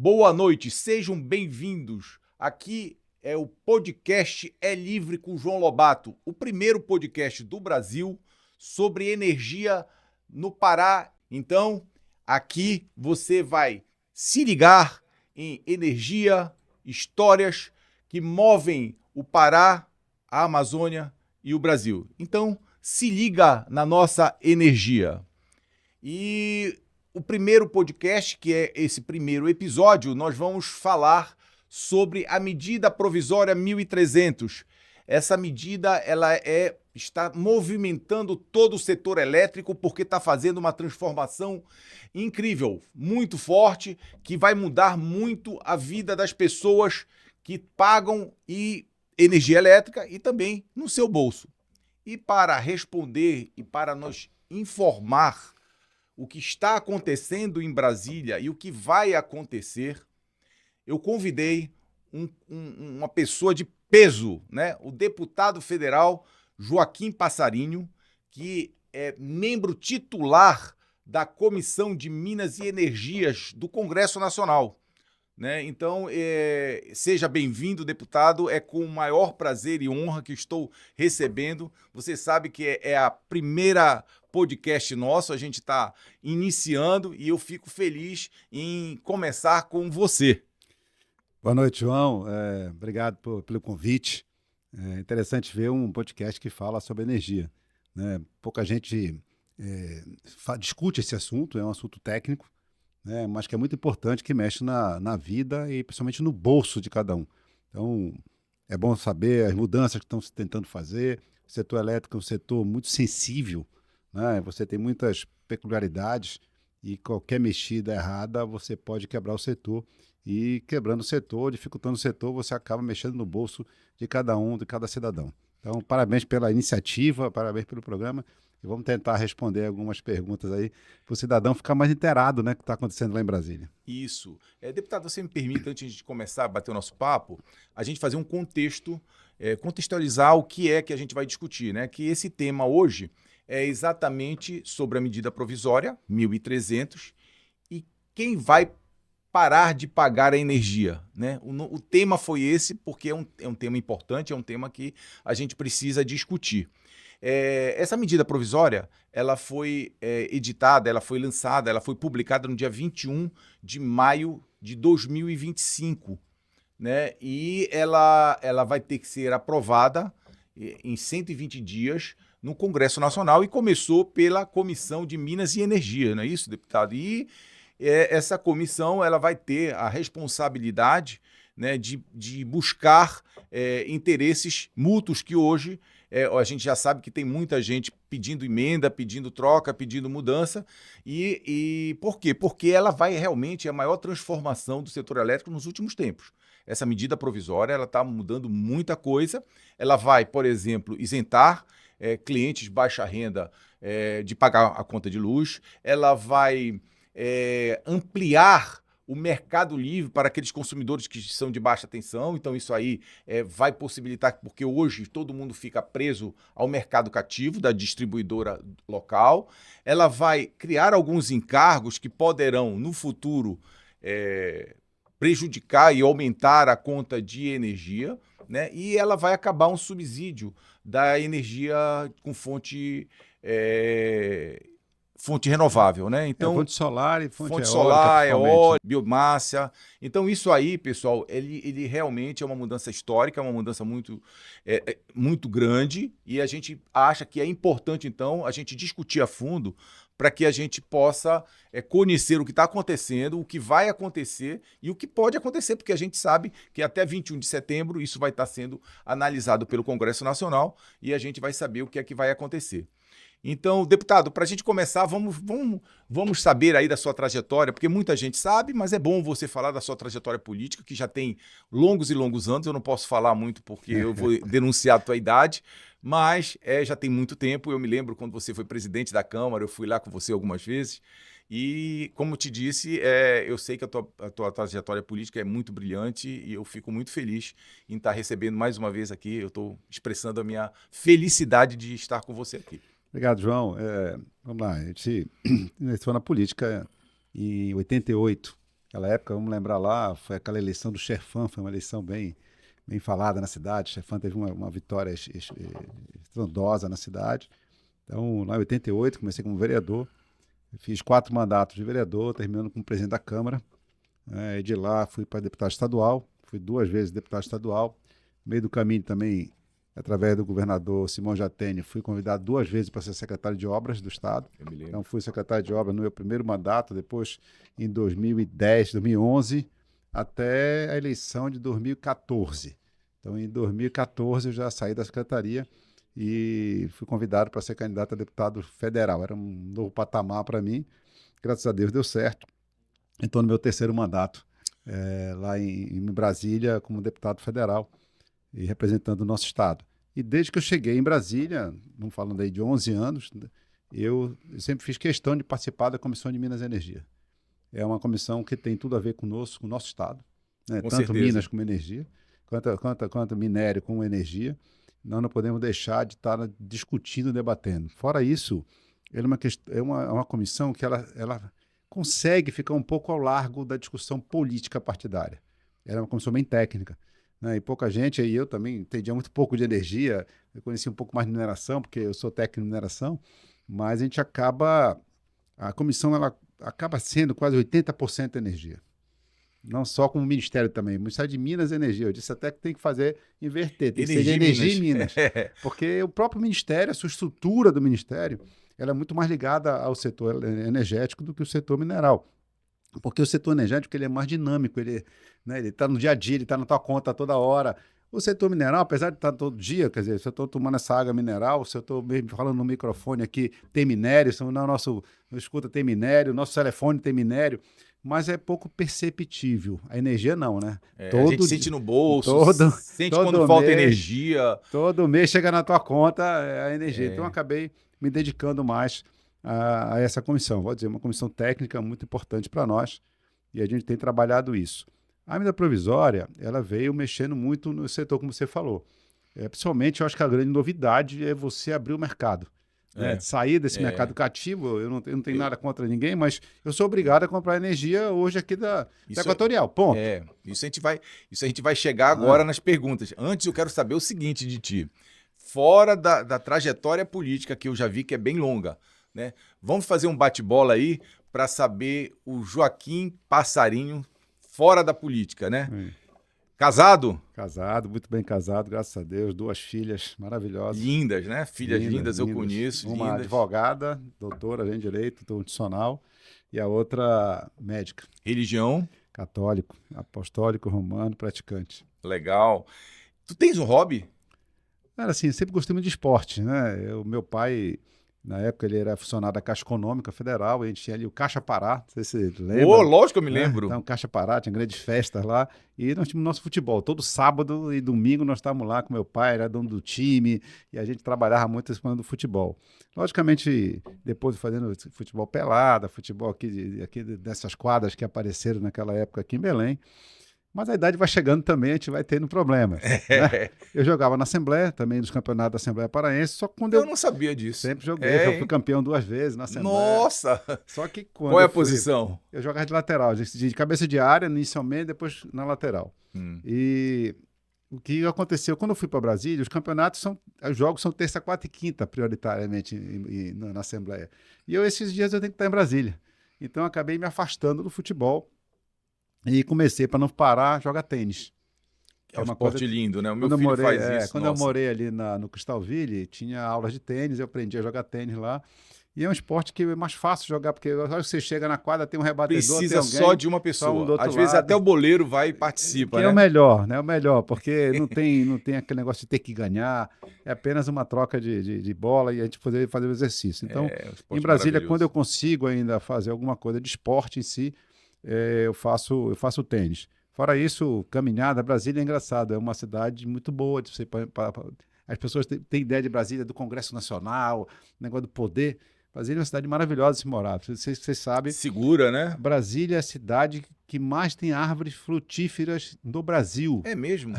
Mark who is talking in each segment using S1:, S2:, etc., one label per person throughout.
S1: Boa noite, sejam bem-vindos. Aqui é o podcast É Livre com João Lobato, o primeiro podcast do Brasil sobre energia no Pará. Então, aqui você vai se ligar em energia, histórias que movem o Pará, a Amazônia e o Brasil. Então, se liga na nossa energia. E o primeiro podcast, que é esse primeiro episódio, nós vamos falar sobre a medida provisória 1300. Essa medida está movimentando todo o setor elétrico porque está fazendo uma transformação incrível, muito forte, que vai mudar muito a vida das pessoas que pagam energia elétrica e também no seu bolso. E para responder e para nos informar o que está acontecendo em Brasília e o que vai acontecer, eu convidei uma pessoa de peso, né? O deputado federal Joaquim Passarinho, que é membro titular da Comissão de Minas e Energias do Congresso Nacional. Né? Então, seja bem-vindo, deputado. É com o maior prazer e honra que estou recebendo. Você sabe que é a primeira podcast nosso, a gente está iniciando e eu fico feliz em começar com você.
S2: Boa noite, João. Obrigado pelo convite. É interessante ver um podcast que fala sobre energia, né? Pouca gente discute esse assunto, é um assunto técnico, né? Mas que é muito importante, que mexe na vida e principalmente no bolso de cada um. Então, é bom saber as mudanças que estão se tentando fazer. O setor elétrico é um setor muito sensível, né? Você tem muitas peculiaridades e qualquer mexida errada você pode quebrar o setor. E quebrando o setor, dificultando o setor, você acaba mexendo no bolso de cada um, de cada cidadão. Então, parabéns pela iniciativa, parabéns pelo programa. E vamos tentar responder algumas perguntas aí para o cidadão ficar mais inteirado, né, do que está acontecendo lá em Brasília.
S1: Isso. Deputado, você me permite, antes de começar a bater o nosso papo, a gente fazer um contextualizar o que é que a gente vai discutir, né? Que esse tema hoje é exatamente sobre a medida provisória 1300 e quem vai parar de pagar a energia, né? O tema foi esse porque é um tema importante, é um tema que a gente precisa discutir. Essa medida provisória, ela foi editada, ela foi lançada, ela foi publicada no dia 21 de maio de 2025, né? E ela vai ter que ser aprovada em 120 dias no Congresso Nacional e começou pela Comissão de Minas e Energia, não é isso, deputado? E essa comissão ela vai ter a responsabilidade, né, de buscar interesses mútuos que hoje a gente já sabe que tem muita gente pedindo emenda, pedindo troca, pedindo mudança. E por quê? Porque ela vai realmente a maior transformação do setor elétrico nos últimos tempos. Essa medida provisória ela está mudando muita coisa. Ela vai, por exemplo, isentar clientes de baixa renda de pagar a conta de luz. Ela vai ampliar o mercado livre para aqueles consumidores que são de baixa tensão. Então isso aí vai possibilitar, porque hoje todo mundo fica preso ao mercado cativo da distribuidora local. Ela vai criar alguns encargos que poderão, no futuro, prejudicar e aumentar a conta de energia, né? E ela vai acabar um subsídio da energia com fonte renovável, né? Então,
S2: Fonte solar e fonte eólica,
S1: solar,
S2: principalmente.
S1: biomassa. Então, isso aí, pessoal, ele realmente é uma mudança histórica, é uma mudança muito grande, e a gente acha que é importante, então, a gente discutir a fundo para que a gente possa conhecer o que está acontecendo, o que vai acontecer e o que pode acontecer, porque a gente sabe que até 21 de setembro isso vai estar sendo analisado pelo Congresso Nacional e a gente vai saber o que é que vai acontecer. Então, deputado, para a gente começar, vamos saber aí da sua trajetória, porque muita gente sabe, mas é bom você falar da sua trajetória política, que já tem longos e longos anos. Eu não posso falar muito porque eu vou denunciar a tua idade, mas já tem muito tempo. Eu me lembro quando você foi presidente da Câmara, eu fui lá com você algumas vezes. E, como te disse, eu sei que a tua trajetória política é muito brilhante e eu fico muito feliz em estar recebendo mais uma vez aqui. Eu estou expressando a minha felicidade de estar com você aqui.
S2: Obrigado, João. Vamos lá, a gente iniciou na política em 88. Aquela época, vamos lembrar lá, foi aquela eleição do Chefan, foi uma eleição bem falada na cidade. O Chefan teve uma vitória estrondosa na cidade. Então, lá em 88, comecei como vereador. Fiz 4 mandatos de vereador, terminando como presidente da Câmara. E de lá fui para deputado estadual, fui 2 vezes deputado estadual. No meio do caminho também, através do governador Simão Jatene, fui convidado 2 vezes para ser secretário de obras do Estado. Então fui secretário de obras no meu primeiro mandato, depois em 2010, 2011, até a eleição de 2014. Então em 2014 eu já saí da secretaria e fui convidado para ser candidato a deputado federal. Era um novo patamar para mim. Graças a Deus deu certo. Estou no meu 3º mandato lá em Brasília como deputado federal e representando o nosso estado. E desde que eu cheguei em Brasília, vamos falando aí de 11 anos, eu sempre fiz questão de participar da Comissão de Minas e Energia. É uma comissão que tem tudo a ver conosco, com o nosso estado, né? Tanto
S1: certeza.
S2: Minas como energia, quanto minério como energia. Nós não podemos deixar de estar discutindo, debatendo. Fora isso, é uma comissão que ela consegue ficar um pouco ao largo da discussão política partidária. Era uma comissão bem técnica, né? E pouca gente, e eu também entendia muito pouco de energia, eu conheci um pouco mais de mineração, porque eu sou técnico em mineração, mas a comissão ela acaba sendo quase 80% energia. Não só como Ministério também, o Ministério de Minas e Energia. Eu disse até que tem que inverter, tem que ser de energia em Minas. Porque o próprio Ministério, a sua estrutura do Ministério, ela é muito mais ligada ao setor energético do que o setor mineral. Porque o setor energético ele é mais dinâmico, ele está no dia a dia, ele está na tua conta toda hora. O setor mineral, apesar de estar todo dia, quer dizer, se eu estou tomando essa água mineral, se eu estou falando no microfone aqui, tem minério, se não, nosso escuta tem minério, nosso telefone tem minério, mas é pouco perceptível. A energia não, né?
S1: A gente sente no bolso, sente quando
S2: todo
S1: falta
S2: mês,
S1: energia.
S2: Todo mês chega na tua conta a energia. Então, eu acabei me dedicando mais a essa comissão. Vou dizer, uma comissão técnica muito importante para nós e a gente tem trabalhado isso. A medida provisória, ela veio mexendo muito no setor, como você falou. Principalmente, eu acho que a grande novidade é você abrir o mercado. Sair desse mercado cativo, eu não tenho nada contra ninguém, mas eu sou obrigado a comprar energia hoje aqui da Equatorial, ponto.
S1: Isso a gente vai chegar agora nas perguntas. Antes eu quero saber o seguinte de ti. Fora da trajetória política, que eu já vi que é bem longa, né? Vamos fazer um bate-bola aí para saber o Joaquim Passarinho fora da política, né? Casado?
S2: Casado, muito bem casado, graças a Deus. 2 filhas maravilhosas.
S1: Lindas, né? Filhas lindas, eu conheço.
S2: Uma
S1: lindas.
S2: Advogada, doutora em Direito Constitucional, e a outra médica.
S1: Religião?
S2: Católico, apostólico, romano, praticante.
S1: Legal. Tu tens um hobby?
S2: Era assim, eu sempre gostei muito de esporte, né? Meu pai, na época, ele era funcionário da Caixa Econômica Federal, a gente tinha ali o Caixa Pará, não sei se você lembra.
S1: Lógico que eu me lembro.
S2: Então, Caixa Pará, tinha grandes festas lá, e nós tínhamos nosso futebol. Todo sábado e domingo nós estávamos lá com meu pai, era dono do time, e a gente trabalhava muito esse plano do futebol. Logicamente, depois fazendo futebol pelada, futebol aqui dessas quadras que apareceram naquela época aqui em Belém, mas a idade vai chegando também, a gente vai tendo problemas. Né? Eu jogava na Assembleia, também nos campeonatos da Assembleia Paraense, só que quando
S1: eu não sabia disso.
S2: Sempre joguei, eu fui campeão 2 vezes na Assembleia.
S1: Nossa!
S2: Só que quando
S1: qual é a posição?
S2: Eu jogava de lateral, de cabeça de área, inicialmente, depois na lateral. E o que aconteceu, quando eu fui para Brasília, os jogos são terça, quarta e quinta, prioritariamente, na Assembleia. E esses dias eu tenho que estar em Brasília. Então, eu acabei me afastando do futebol. E comecei, para não parar, a jogar tênis.
S1: É um esporte lindo, né? O meu
S2: filho
S1: faz isso.
S2: Quando eu morei ali no Cristalville, tinha aulas de tênis, eu aprendi a jogar tênis lá. E é um esporte que é mais fácil jogar, porque você chega na quadra, tem um rebatedor,
S1: precisa
S2: tem alguém,
S1: só de uma pessoa. Às vezes até o boleiro vai e participa, né?
S2: É o melhor, né? É o melhor, porque não tem aquele negócio de ter que ganhar, é apenas uma troca de bola e a gente poder fazer o exercício. Então, em Brasília, quando eu consigo ainda fazer alguma coisa de esporte em si, eu faço tênis. Fora isso, caminhada, Brasília é engraçado, é uma cidade muito boa. As pessoas têm ideia de Brasília, do Congresso Nacional, negócio do poder. Brasília é uma cidade maravilhosa de se morar. Vocês sabem.
S1: Segura, né?
S2: Brasília é a cidade que mais tem árvores frutíferas no Brasil.
S1: É mesmo?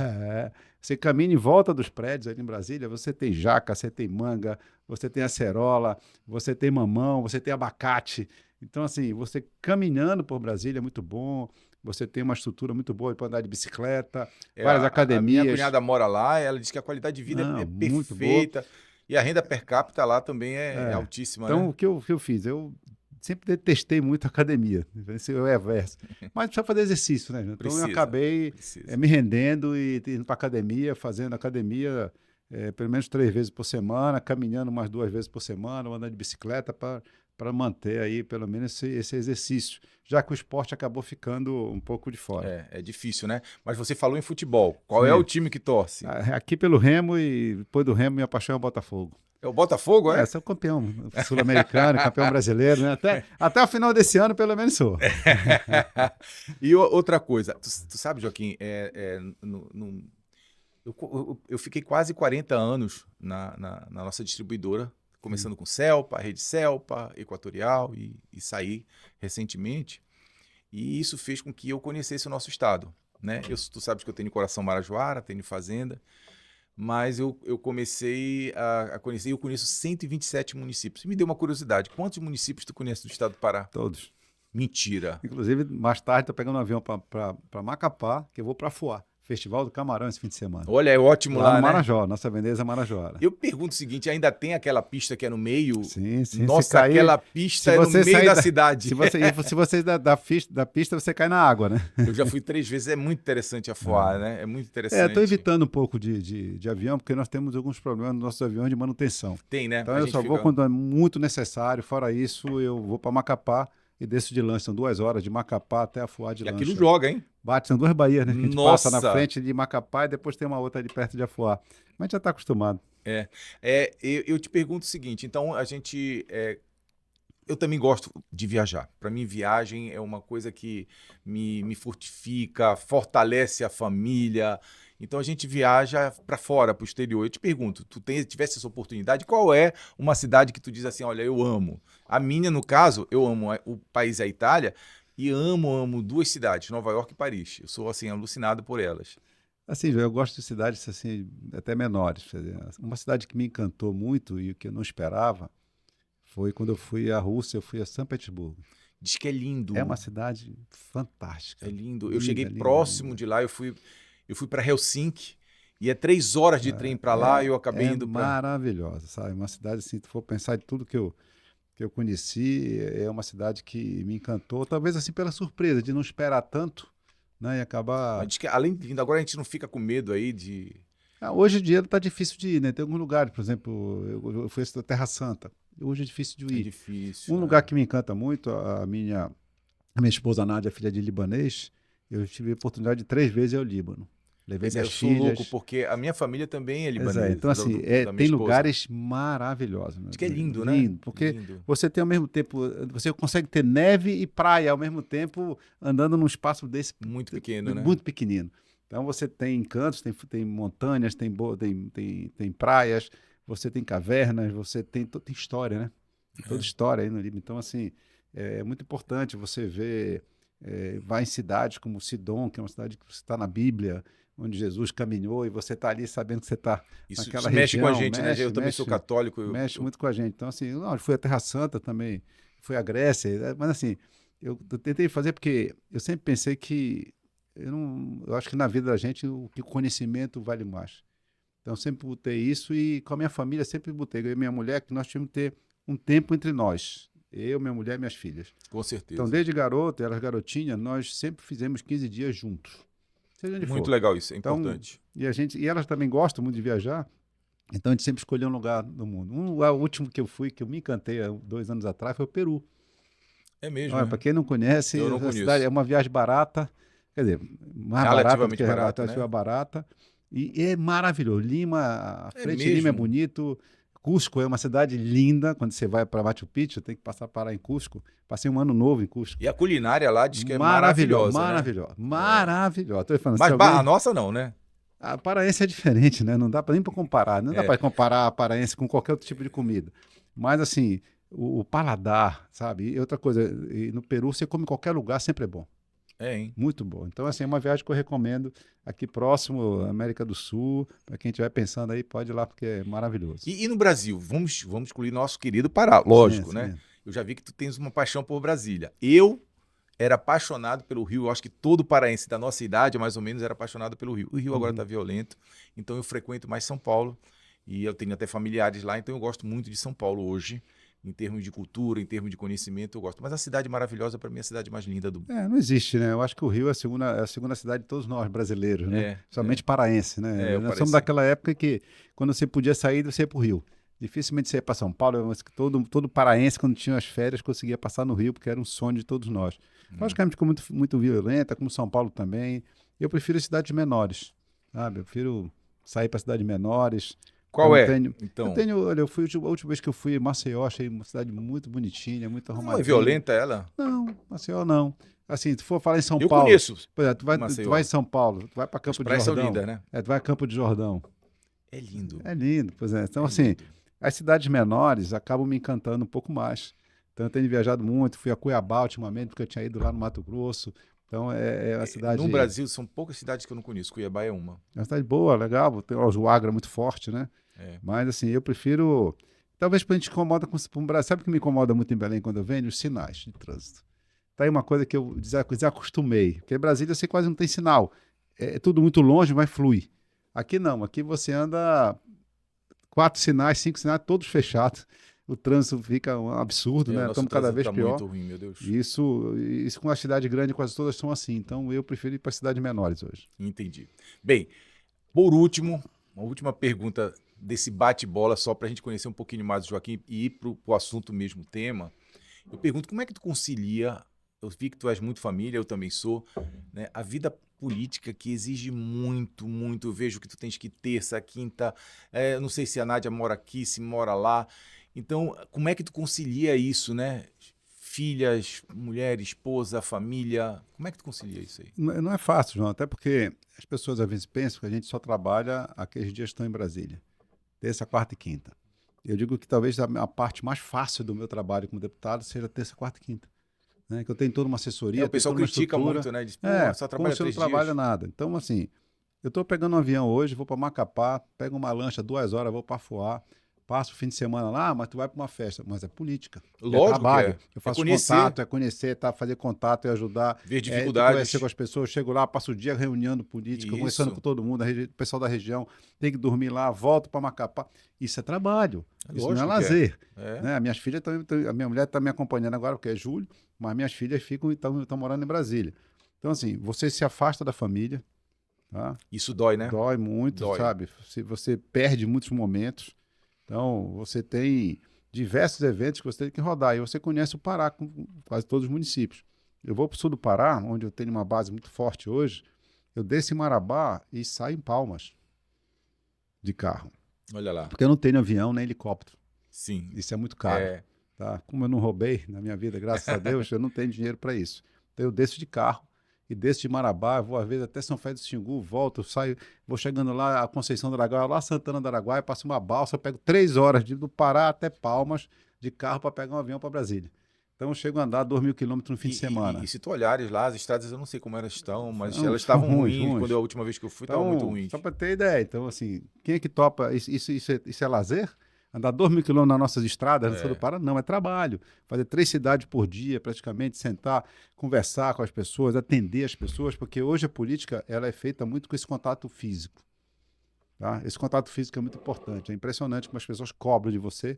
S2: Você caminha em volta dos prédios ali em Brasília, você tem jaca, você tem manga, você tem acerola, você tem mamão, você tem abacate. Então, assim, você caminhando por Brasília é muito bom, você tem uma estrutura muito boa para andar de bicicleta, várias
S1: A minha
S2: academias.
S1: cunhada mora lá, ela diz que a qualidade de vida é
S2: Não, muito boa.
S1: perfeita e a renda per capita lá também é
S2: É.
S1: altíssima,
S2: Então,
S1: né?
S2: o que eu fiz? Eu sempre detestei muito a academia, esse é o reverso. Mas precisa fazer exercício, né? Então, eu
S1: Precisa,
S2: acabei
S1: precisa.
S2: me rendendo e indo para academia, fazendo academia pelo menos 3 vezes por semana, caminhando umas 2 vezes por semana, andando de bicicleta para manter aí pelo menos esse exercício, já que o esporte acabou ficando um pouco de fora.
S1: É difícil, né? Mas você falou em futebol. Qual é o
S2: Sim.
S1: time que torce?
S2: Aqui pelo Remo e depois do Remo, minha paixão é o Botafogo.
S1: É o Botafogo, é?
S2: Sou campeão sul-americano, campeão brasileiro, né? Até o final desse ano, pelo menos sou.
S1: E outra coisa, tu sabe, Joaquim, eu fiquei quase 40 anos na nossa distribuidora, começando com Celpa, Rede Celpa, Equatorial e saí recentemente. E isso fez com que eu conhecesse o nosso estado, né? Tu sabes que eu tenho coração marajoara, tenho fazenda, mas eu comecei a conhecer, eu conheço 127 municípios. Me deu uma curiosidade, quantos municípios tu conhece do estado do Pará?
S2: Todos.
S1: Mentira.
S2: Inclusive, mais tarde, estou pegando um avião para Macapá, que eu vou para Fuá, Festival do Camarão esse fim de semana.
S1: Olha, é ótimo
S2: Lá
S1: lá,
S2: no
S1: né?
S2: Marajó, nossa Veneza Marajoara.
S1: Eu pergunto o seguinte, ainda tem aquela pista que é no meio?
S2: Sim, sim. Se
S1: Nossa,
S2: cair,
S1: aquela pista é no meio da cidade.
S2: Se você da pista, você cai na água, né?
S1: Eu já fui 3 vezes, é muito interessante a Foá, né? É muito interessante.
S2: Estou evitando um pouco de avião, porque nós temos alguns problemas nos nossos aviões de manutenção.
S1: Tem, né?
S2: Então eu só vou quando é muito necessário. Fora isso, eu vou para Macapá e desço de lancha. São 2 horas de Macapá até a Fuá de
S1: E
S2: lancha.
S1: aquilo joga, hein?
S2: Bate, são 2 baías, né? Que a gente
S1: Nossa!
S2: passa na frente de Macapá e depois tem uma outra ali perto de Afuá. Mas a gente já está acostumado.
S1: Eu te pergunto o seguinte, então eu também gosto de viajar. Para mim, viagem é uma coisa que me fortifica, fortalece a família. Então a gente viaja para fora, para o exterior. Eu te pergunto, tivesse essa oportunidade, qual é uma cidade que tu diz assim, olha, eu amo? A minha, no caso, eu amo o país é a Itália e amo 2 cidades, Nova York e Paris. Eu sou assim alucinado por elas.
S2: Assim, eu gosto de cidades assim, até menores. Uma cidade que me encantou muito e que eu não esperava foi quando eu fui à Rússia, eu fui a São Petersburgo.
S1: Diz que é lindo.
S2: É uma cidade fantástica.
S1: É lindo.
S2: Linda,
S1: Eu cheguei
S2: linda,
S1: próximo
S2: linda.
S1: de lá, eu fui para Helsinki e é 3 horas de trem para lá e eu acabei indo para...
S2: maravilhosa, sabe? Uma cidade, assim, se for pensar de tudo que eu conheci, é uma cidade que me encantou, talvez assim pela surpresa de não esperar tanto, né? E acabar...
S1: Mas diz que além de lindo, agora a gente não fica com medo aí de...
S2: Hoje em dia está difícil de ir, né? Tem alguns lugares, por exemplo, eu fui a Terra Santa. Hoje é difícil de
S1: É
S2: ir.
S1: difícil.
S2: Um lugar que me encanta muito, a minha esposa Nádia, filha de libanês, eu tive a oportunidade de 3 vezes ir ao Líbano. Levei
S1: Pois é,
S2: minhas
S1: eu sou
S2: filhas.
S1: louco porque a minha família também é
S2: Pois
S1: libanesa.
S2: então, assim,
S1: da minha
S2: tem
S1: esposa.
S2: lugares maravilhosos.
S1: Diz que é lindo,
S2: Lindo,
S1: né?
S2: porque
S1: Lindo.
S2: você tem ao mesmo tempo, você consegue ter neve e praia ao mesmo tempo, andando num espaço desse
S1: Muito pequeno, né?
S2: muito pequenino. Então você tem encantos, tem montanhas, tem praias, você tem cavernas, você tem história, né? Tem toda história aí no Líbano. Então, assim, é muito importante você ver, vai em cidades como Sidom, que é uma cidade que está na Bíblia, onde Jesus caminhou, e você está ali sabendo que você está naquela
S1: mexe
S2: região.
S1: com a gente, né? Eu também sou católico.
S2: Mexe muito com a gente. Então, assim, eu fui à Terra Santa também, fui à Grécia, mas assim, eu tentei fazer porque eu sempre pensei que eu acho que na vida da gente o conhecimento vale mais. Então, sempre botei isso e com a minha família sempre botei. Eu e minha mulher, que nós tínhamos que ter um tempo entre nós. Eu, minha mulher e minhas filhas.
S1: Com certeza.
S2: Então, desde garoto, elas garotinhas, nós sempre fizemos 15 dias juntos. Seja onde
S1: Muito
S2: for.
S1: legal isso, é
S2: Então,
S1: importante.
S2: E elas também gostam muito de viajar. Então, a gente sempre escolheu um lugar no mundo. O último que eu fui, que eu me encantei há 2 anos atrás, foi o Peru.
S1: É mesmo,
S2: Para quem não conhece,
S1: eu não
S2: a
S1: conheço.
S2: cidade é uma viagem barata, quer dizer, mais barata do que relativamente barata, e é maravilhoso. Lima, a frente de Lima é bonito, Cusco é uma cidade linda, quando você vai para Machu Picchu, tem que passar para em Cusco. Passei um ano novo em Cusco.
S1: E a culinária lá diz que é maravilhosa,
S2: maravilhosa,
S1: né?
S2: maravilhosa. Tô falando,
S1: mas Barra Nossa não, né?
S2: A paraense é diferente, né? Não dá nem para comparar. Não dá para comparar a paraense com qualquer outro tipo de comida. Mas, assim, o paladar, sabe? E outra coisa, no Peru, você come em qualquer lugar, sempre é bom.
S1: Hein?
S2: Muito bom. Então, assim, é uma viagem que eu recomendo aqui próximo, América do Sul. Para quem estiver pensando aí, pode ir lá, porque é maravilhoso.
S1: E no Brasil? Vamos excluir nosso querido Pará, lógico, né? eu já vi que tu tens uma paixão por Brasília. Eu era apaixonado pelo Rio, eu acho que todo paraense da nossa idade, mais ou menos, era apaixonado pelo Rio. O Rio agora está violento, então eu frequento mais São Paulo, e eu tenho até familiares lá, então eu gosto muito de São Paulo hoje, em termos de cultura, em termos de conhecimento, eu gosto. Mas a cidade maravilhosa, para mim, é a cidade mais linda do mundo.
S2: Não existe, né? Eu acho que o Rio é a segunda cidade de todos nós brasileiros, né? Somente paraense, né? Nós somos daquela época que, quando você podia sair, você ia para o Rio. Dificilmente você ia para São Paulo, mas todo paraense, quando tinha as férias, conseguia passar no Rio, porque era um sonho de todos nós. Logicamente, ficou muito violenta, como São Paulo também. Eu prefiro as cidades menores, sabe? Eu prefiro sair para cidades menores.
S1: Qual é?
S2: Olha, a última vez que eu fui em Maceió, achei uma cidade muito bonitinha, muito arrumadinha.
S1: Não é violenta ela?
S2: Não, Maceió não. Assim, se for falar em São
S1: eu
S2: Paulo...
S1: Eu conheço.
S2: Por exemplo, tu vai em São Paulo, tu vai para Campo de Jordão.
S1: São lindas, né?
S2: Tu vai a Campo de Jordão.
S1: É lindo.
S2: É lindo, pois é. Então, assim, as cidades menores acabam me encantando um pouco mais. Então, eu tenho viajado muito, fui a Cuiabá ultimamente, porque eu tinha ido lá no Mato Grosso. Então, é uma cidade...
S1: No Brasil, são poucas cidades que eu não conheço. Cuiabá é uma.
S2: É uma cidade boa, legal. Tem o Agro é muito forte, né? Mas, assim, eu prefiro... Talvez a gente incomoda com o Brasil. Sabe o que me incomoda muito em Belém quando eu venho? Os sinais de trânsito. Tá aí uma coisa que eu desacostumei. Porque em Brasília você quase não tem sinal. É tudo muito longe, mas flui. Aqui não. Aqui você anda 4 sinais, 5 sinais, todos fechados. O trânsito fica um absurdo, né? Estamos cada vez pior.
S1: Muito ruim, meu Deus.
S2: Isso com a cidade grande, quase todas são assim. Então eu prefiro ir para cidades menores hoje.
S1: Entendi. Bem, por último, uma última pergunta desse bate-bola, só para a gente conhecer um pouquinho mais o Joaquim e ir para o assunto mesmo, tema. Eu pergunto, como é que tu concilia, eu vi que tu és muito família, eu também sou, né? A vida política que exige muito, muito, eu vejo que tu tens que terça, quinta, não sei se a Nádia mora aqui, se mora lá. Então, como é que tu concilia isso, né? Filhas, mulher, esposa, família, como é que tu concilia isso aí?
S2: Não é fácil, João, até porque as pessoas às vezes pensam que a gente só trabalha aqueles dias que estão em Brasília. Terça, quarta e quinta. Eu digo que talvez a parte mais fácil do meu trabalho como deputado seja terça, quarta e quinta. Né? Que eu tenho toda uma assessoria.
S1: O pessoal critica muito, né? Diz, só trabalha 3 dias.
S2: Como se não trabalha nada. Então, assim, eu estou pegando um avião hoje, vou para Macapá, pego uma lancha, 2 horas, vou para Afuá, passo o fim de semana lá, mas tu vai para uma festa. Mas é política.
S1: Lógico,
S2: é trabalho.
S1: Que
S2: eu faço contato, é conhecer, fazer contato, é ajudar.
S1: Ver dificuldades.
S2: Conhecer com as pessoas. Chego lá, passo o dia reunindo política, conversando com todo mundo, o pessoal da região. Tem que dormir lá, volto para Macapá. Isso é trabalho. Isso não é lazer. Né? Minhas filhas a minha mulher está me acompanhando agora, porque é julho, mas minhas filhas estão morando em Brasília. Então, assim, você se afasta da família. Tá?
S1: Isso dói, né?
S2: Dói muito, sabe? Você perde muitos momentos. Então, você tem diversos eventos que você tem que rodar. E você conhece o Pará, com quase todos os municípios. Eu vou para o sul do Pará, onde eu tenho uma base muito forte hoje. Eu desço em Marabá e saio em Palmas de carro.
S1: Olha lá.
S2: Porque eu não tenho avião nem helicóptero.
S1: Sim.
S2: Isso é muito caro. Tá? Como eu não roubei na minha vida, graças a Deus, eu não tenho dinheiro para isso. Então, eu desço de carro. E desço de Marabá, vou às vezes até São Félix do Xingu, volto, saio, vou chegando lá a Conceição do Araguaia, lá Santana do Araguaia, passo uma balsa, pego 3 horas do Pará até Palmas de carro para pegar um avião para Brasília. Então eu chego a andar 2.000 quilômetros no fim de semana.
S1: E se tu olhares lá, as estradas eu não sei como elas estão, mas elas estavam ruins. Quando a última vez que eu fui, estavam muito ruins.
S2: Só para ter ideia, então assim, quem é que topa? Isso é lazer? Andar 2.000 quilômetros nas nossas estradas, no sul do Pará, não, é trabalho. Fazer 3 cidades por dia, praticamente, sentar, conversar com as pessoas, atender as pessoas, porque hoje a política ela é feita muito com esse contato físico. Tá? Esse contato físico é muito importante. É impressionante como as pessoas cobram de você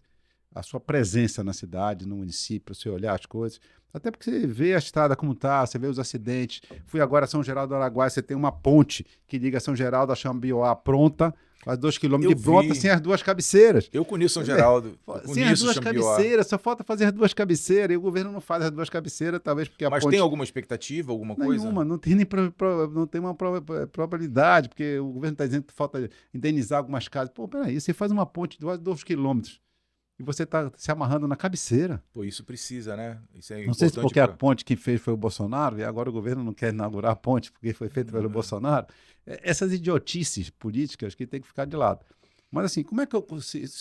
S2: a sua presença na cidade, no município, você olhar as coisas. Até porque você vê a estrada como está, você vê os acidentes. Fui agora a São Geraldo do Araguaia, você tem uma ponte que liga São Geraldo a Xambioá pronta, quase 2 quilômetros de pronta, sem as 2 cabeceiras.
S1: Eu conheço São Geraldo.
S2: Sem as 2 cabeceiras, só falta fazer as 2 cabeceiras, e o governo não faz as 2 cabeceiras, talvez porque a
S1: ponte... Mas tem alguma expectativa, alguma coisa?
S2: Nenhuma, não tem nem não tem uma probabilidade, porque o governo está dizendo que falta indenizar algumas casas. Pô, peraí, você faz uma ponte de 2 quilômetros e você está se amarrando na cabeceira.
S1: Pô, isso precisa, né? Isso é
S2: não sei se porque a ponte que fez foi o Bolsonaro, e agora o governo não quer inaugurar a ponte porque foi feita pelo Bolsonaro. Essas idiotices políticas que tem que ficar de lado. Mas assim, como é que eu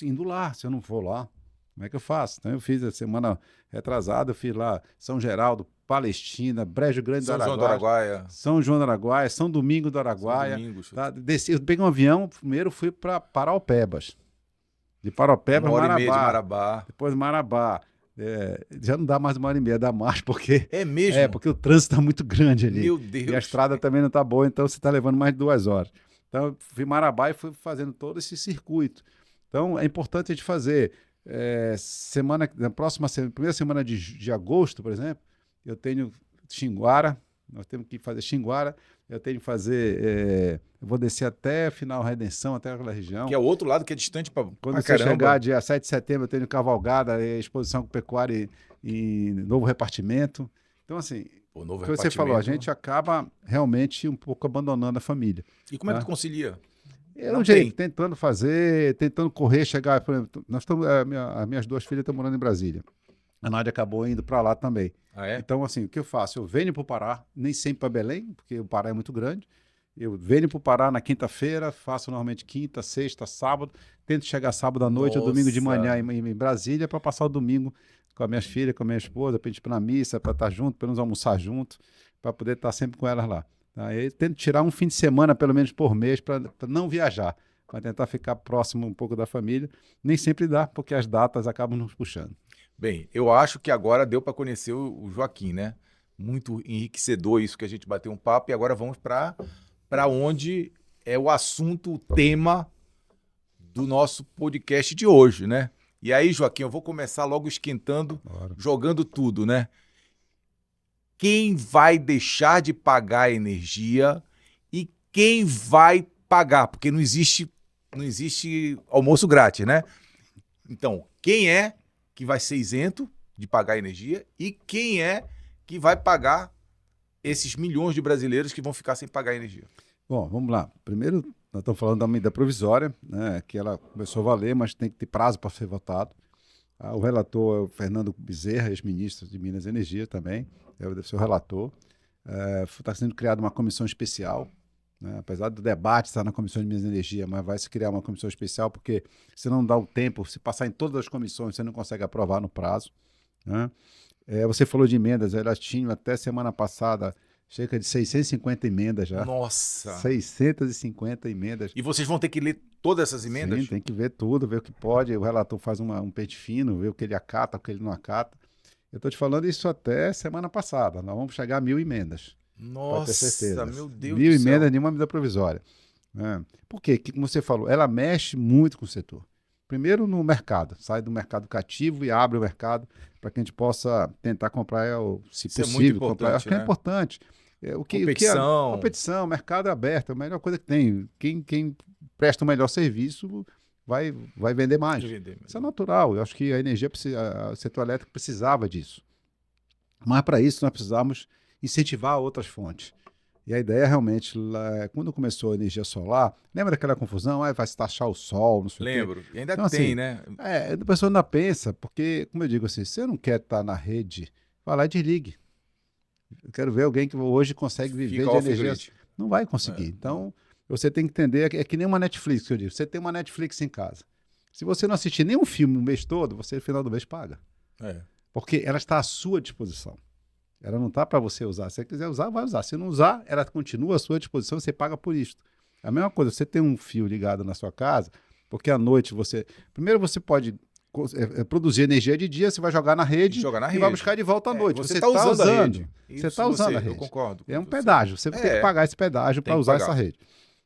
S2: indo lá, se eu não for lá? Como é que eu faço? Então eu fiz a semana retrasada, eu fiz lá São Geraldo, Palestina, Brejo Grande do Araguaia, São João do Araguaia, São Domingo do Araguaia. Tá? Desci, eu peguei um avião, primeiro fui para Paraupebas. De Paraupebas,
S1: Marabá.
S2: Depois Marabá. já não dá mais 1h30, dá mais, porque,
S1: É mesmo?
S2: porque o trânsito está muito grande ali.
S1: Meu
S2: E a
S1: Deus.
S2: estrada também não está boa, então você está levando mais de 2 horas. Então, eu fui em Marabá e fui fazendo todo esse circuito. Então, é importante a gente fazer. Na próxima primeira semana de agosto, por exemplo, eu tenho Xinguara, nós temos que fazer Xinguara, eu tenho que fazer, eu vou descer até final Redenção, até aquela região.
S1: Que é o outro lado que é distante pra
S2: Quando você
S1: caramba.
S2: chegar dia 7 de setembro, eu tenho Cavalgada, exposição com pecuária e novo repartimento. Então, assim,
S1: O novo
S2: o que você falou, a
S1: repartimento.
S2: gente acaba realmente um pouco abandonando a família.
S1: E como é que
S2: Tá?
S1: tu concilia?
S2: É
S1: Não
S2: um jeito,
S1: tem.
S2: tentando fazer, tentando correr, chegar. Por exemplo, nós estamos, as minhas 2 filhas estão morando em Brasília. A Nádia acabou indo para lá também.
S1: Ah, é?
S2: Então, assim, o que eu faço? Eu venho para o Pará, nem sempre para Belém, porque o Pará é muito grande. Eu venho para o Pará na quinta-feira, faço normalmente quinta, sexta, sábado. Tento chegar sábado à noite ou domingo de manhã em Brasília para passar o domingo com as minhas filhas, com a minha esposa, para a gente ir para a missa, para estar junto, para nos almoçar junto, para poder estar sempre com elas lá. Tá? Aí tento tirar um fim de semana, pelo menos por mês, para não viajar, para tentar ficar próximo um pouco da família. Nem sempre dá, porque as datas acabam nos puxando.
S1: Bem, eu acho que agora deu para conhecer o Joaquim, né? Muito enriquecedor isso que a gente bateu um papo e agora vamos para onde é o assunto, o tema do nosso podcast de hoje, né? E aí, Joaquim, eu vou começar logo esquentando,
S2: Bora.
S1: jogando tudo, né? Quem vai deixar de pagar a energia e quem vai pagar? Porque não existe almoço grátis, né? Então, quem é que vai ser isento de pagar a energia e quem é que vai pagar esses milhões de brasileiros que vão ficar sem pagar a energia?
S2: Bom, vamos lá. Primeiro, nós estamos falando da medida provisória, né, que ela começou a valer, mas tem que ter prazo para ser votado. O relator é o Fernando Bezerra, ex-ministro de Minas e Energia também, deve ser o relator. Está sendo criada uma comissão especial, né, apesar do debate estar na Comissão de Minas e Energia, mas vai se criar uma comissão especial, porque se não dá o tempo, se passar em todas as comissões, você não consegue aprovar no prazo. Né? Você falou de emendas, elas tinham até semana passada cerca de 650 emendas já.
S1: Nossa!
S2: 650 emendas.
S1: E vocês vão ter que ler todas essas emendas?
S2: Sim, tem que ver tudo, ver o que pode. O relator faz um pente fino, ver o que ele acata, o que ele não acata. Eu estou te falando isso até semana passada. Nós vamos chegar a 1.000 emendas. Pode ter certeza.
S1: Nossa, meu Deus
S2: 1.000
S1: do céu.
S2: emendas de uma medida provisória. Por quê? Que, como você falou, ela mexe muito com o setor. Primeiro no mercado, sai do mercado cativo e abre o mercado para que a gente possa tentar comprar, se
S1: Isso
S2: possível,
S1: é muito
S2: comprar. Acho que é
S1: né?
S2: importante.
S1: Competição.
S2: Competição, mercado aberto, a melhor coisa que tem. Quem presta o melhor serviço vai vender mais. Isso é natural. Eu acho que a energia, o setor elétrico precisava disso. Mas para isso nós precisamos incentivar outras fontes. E a ideia realmente, quando começou a energia solar, lembra daquela confusão? Vai se taxar o sol, não sei o quê.
S1: Lembro. E ainda
S2: Então,
S1: tem,
S2: assim,
S1: né?
S2: A pessoa ainda pensa, porque, como eu digo assim, se você não quer estar na rede, vai lá e desligue. Eu quero ver alguém que hoje consegue viver de energia. Não vai conseguir. Então, você tem que entender, é que nem uma Netflix, que eu digo. Você tem uma Netflix em casa. Se você não assistir nenhum filme o mês todo, você no final do mês paga. Porque ela está à sua disposição. Ela não está para você usar. Se você quiser usar, vai usar. Se não usar, ela continua à sua disposição, você paga por isso. A mesma coisa, você tem um fio ligado na sua casa, porque à noite você... Primeiro você pode produzir energia de dia, você vai jogar na rede e vai buscar de volta à noite. Você está usando a rede. Você está usando a rede.
S1: Eu concordo.
S2: É um pedágio. Você tem que pagar esse pedágio para usar essa rede.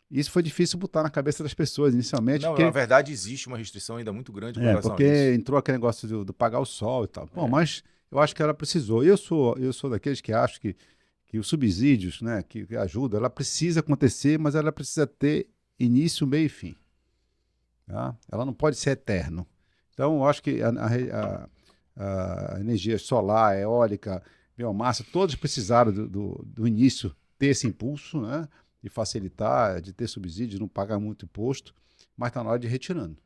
S2: Isso foi difícil botar na cabeça das pessoas inicialmente.
S1: Não, na verdade existe uma restrição ainda muito grande com relação
S2: porque
S1: a isso.
S2: Entrou aquele negócio do pagar o sol e tal. Bom, mas eu acho que ela precisou. Eu sou daqueles que acham que os subsídios, né, que ajudam, ela precisa acontecer, mas ela precisa ter início, meio e fim. Tá? Ela não pode ser eterno. Então, eu acho que a energia solar, eólica, biomassa, todos precisaram do início ter esse impulso, né, de facilitar, de ter subsídio, de não pagar muito imposto, mas está na hora de ir retirando.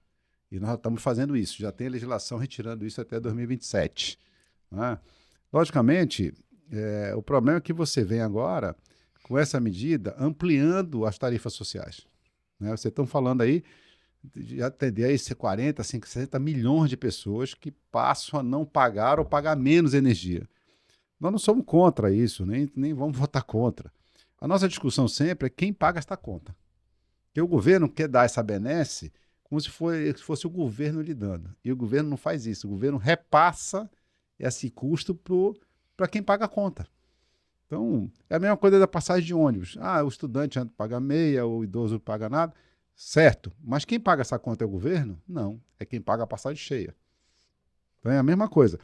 S2: E nós estamos fazendo isso. Já tem a legislação retirando isso até 2027. Né? Logicamente, o problema é que você vem agora, com essa medida, ampliando as tarifas sociais. Né? Vocês estão falando aí de atender aí 40, 50, 60 milhões de pessoas que passam a não pagar ou pagar menos energia. Nós não somos contra isso, nem vamos votar contra. A nossa discussão sempre é quem paga esta conta. Porque o governo quer dar essa benesse como se fosse o governo lhe dando. E o governo não faz isso. O governo repassa esse custo para quem paga a conta. Então, é a mesma coisa da passagem de ônibus. O estudante paga meia, o idoso não paga nada. Certo, mas quem paga essa conta é o governo? Não, é quem paga a passagem cheia. Então é a mesma coisa.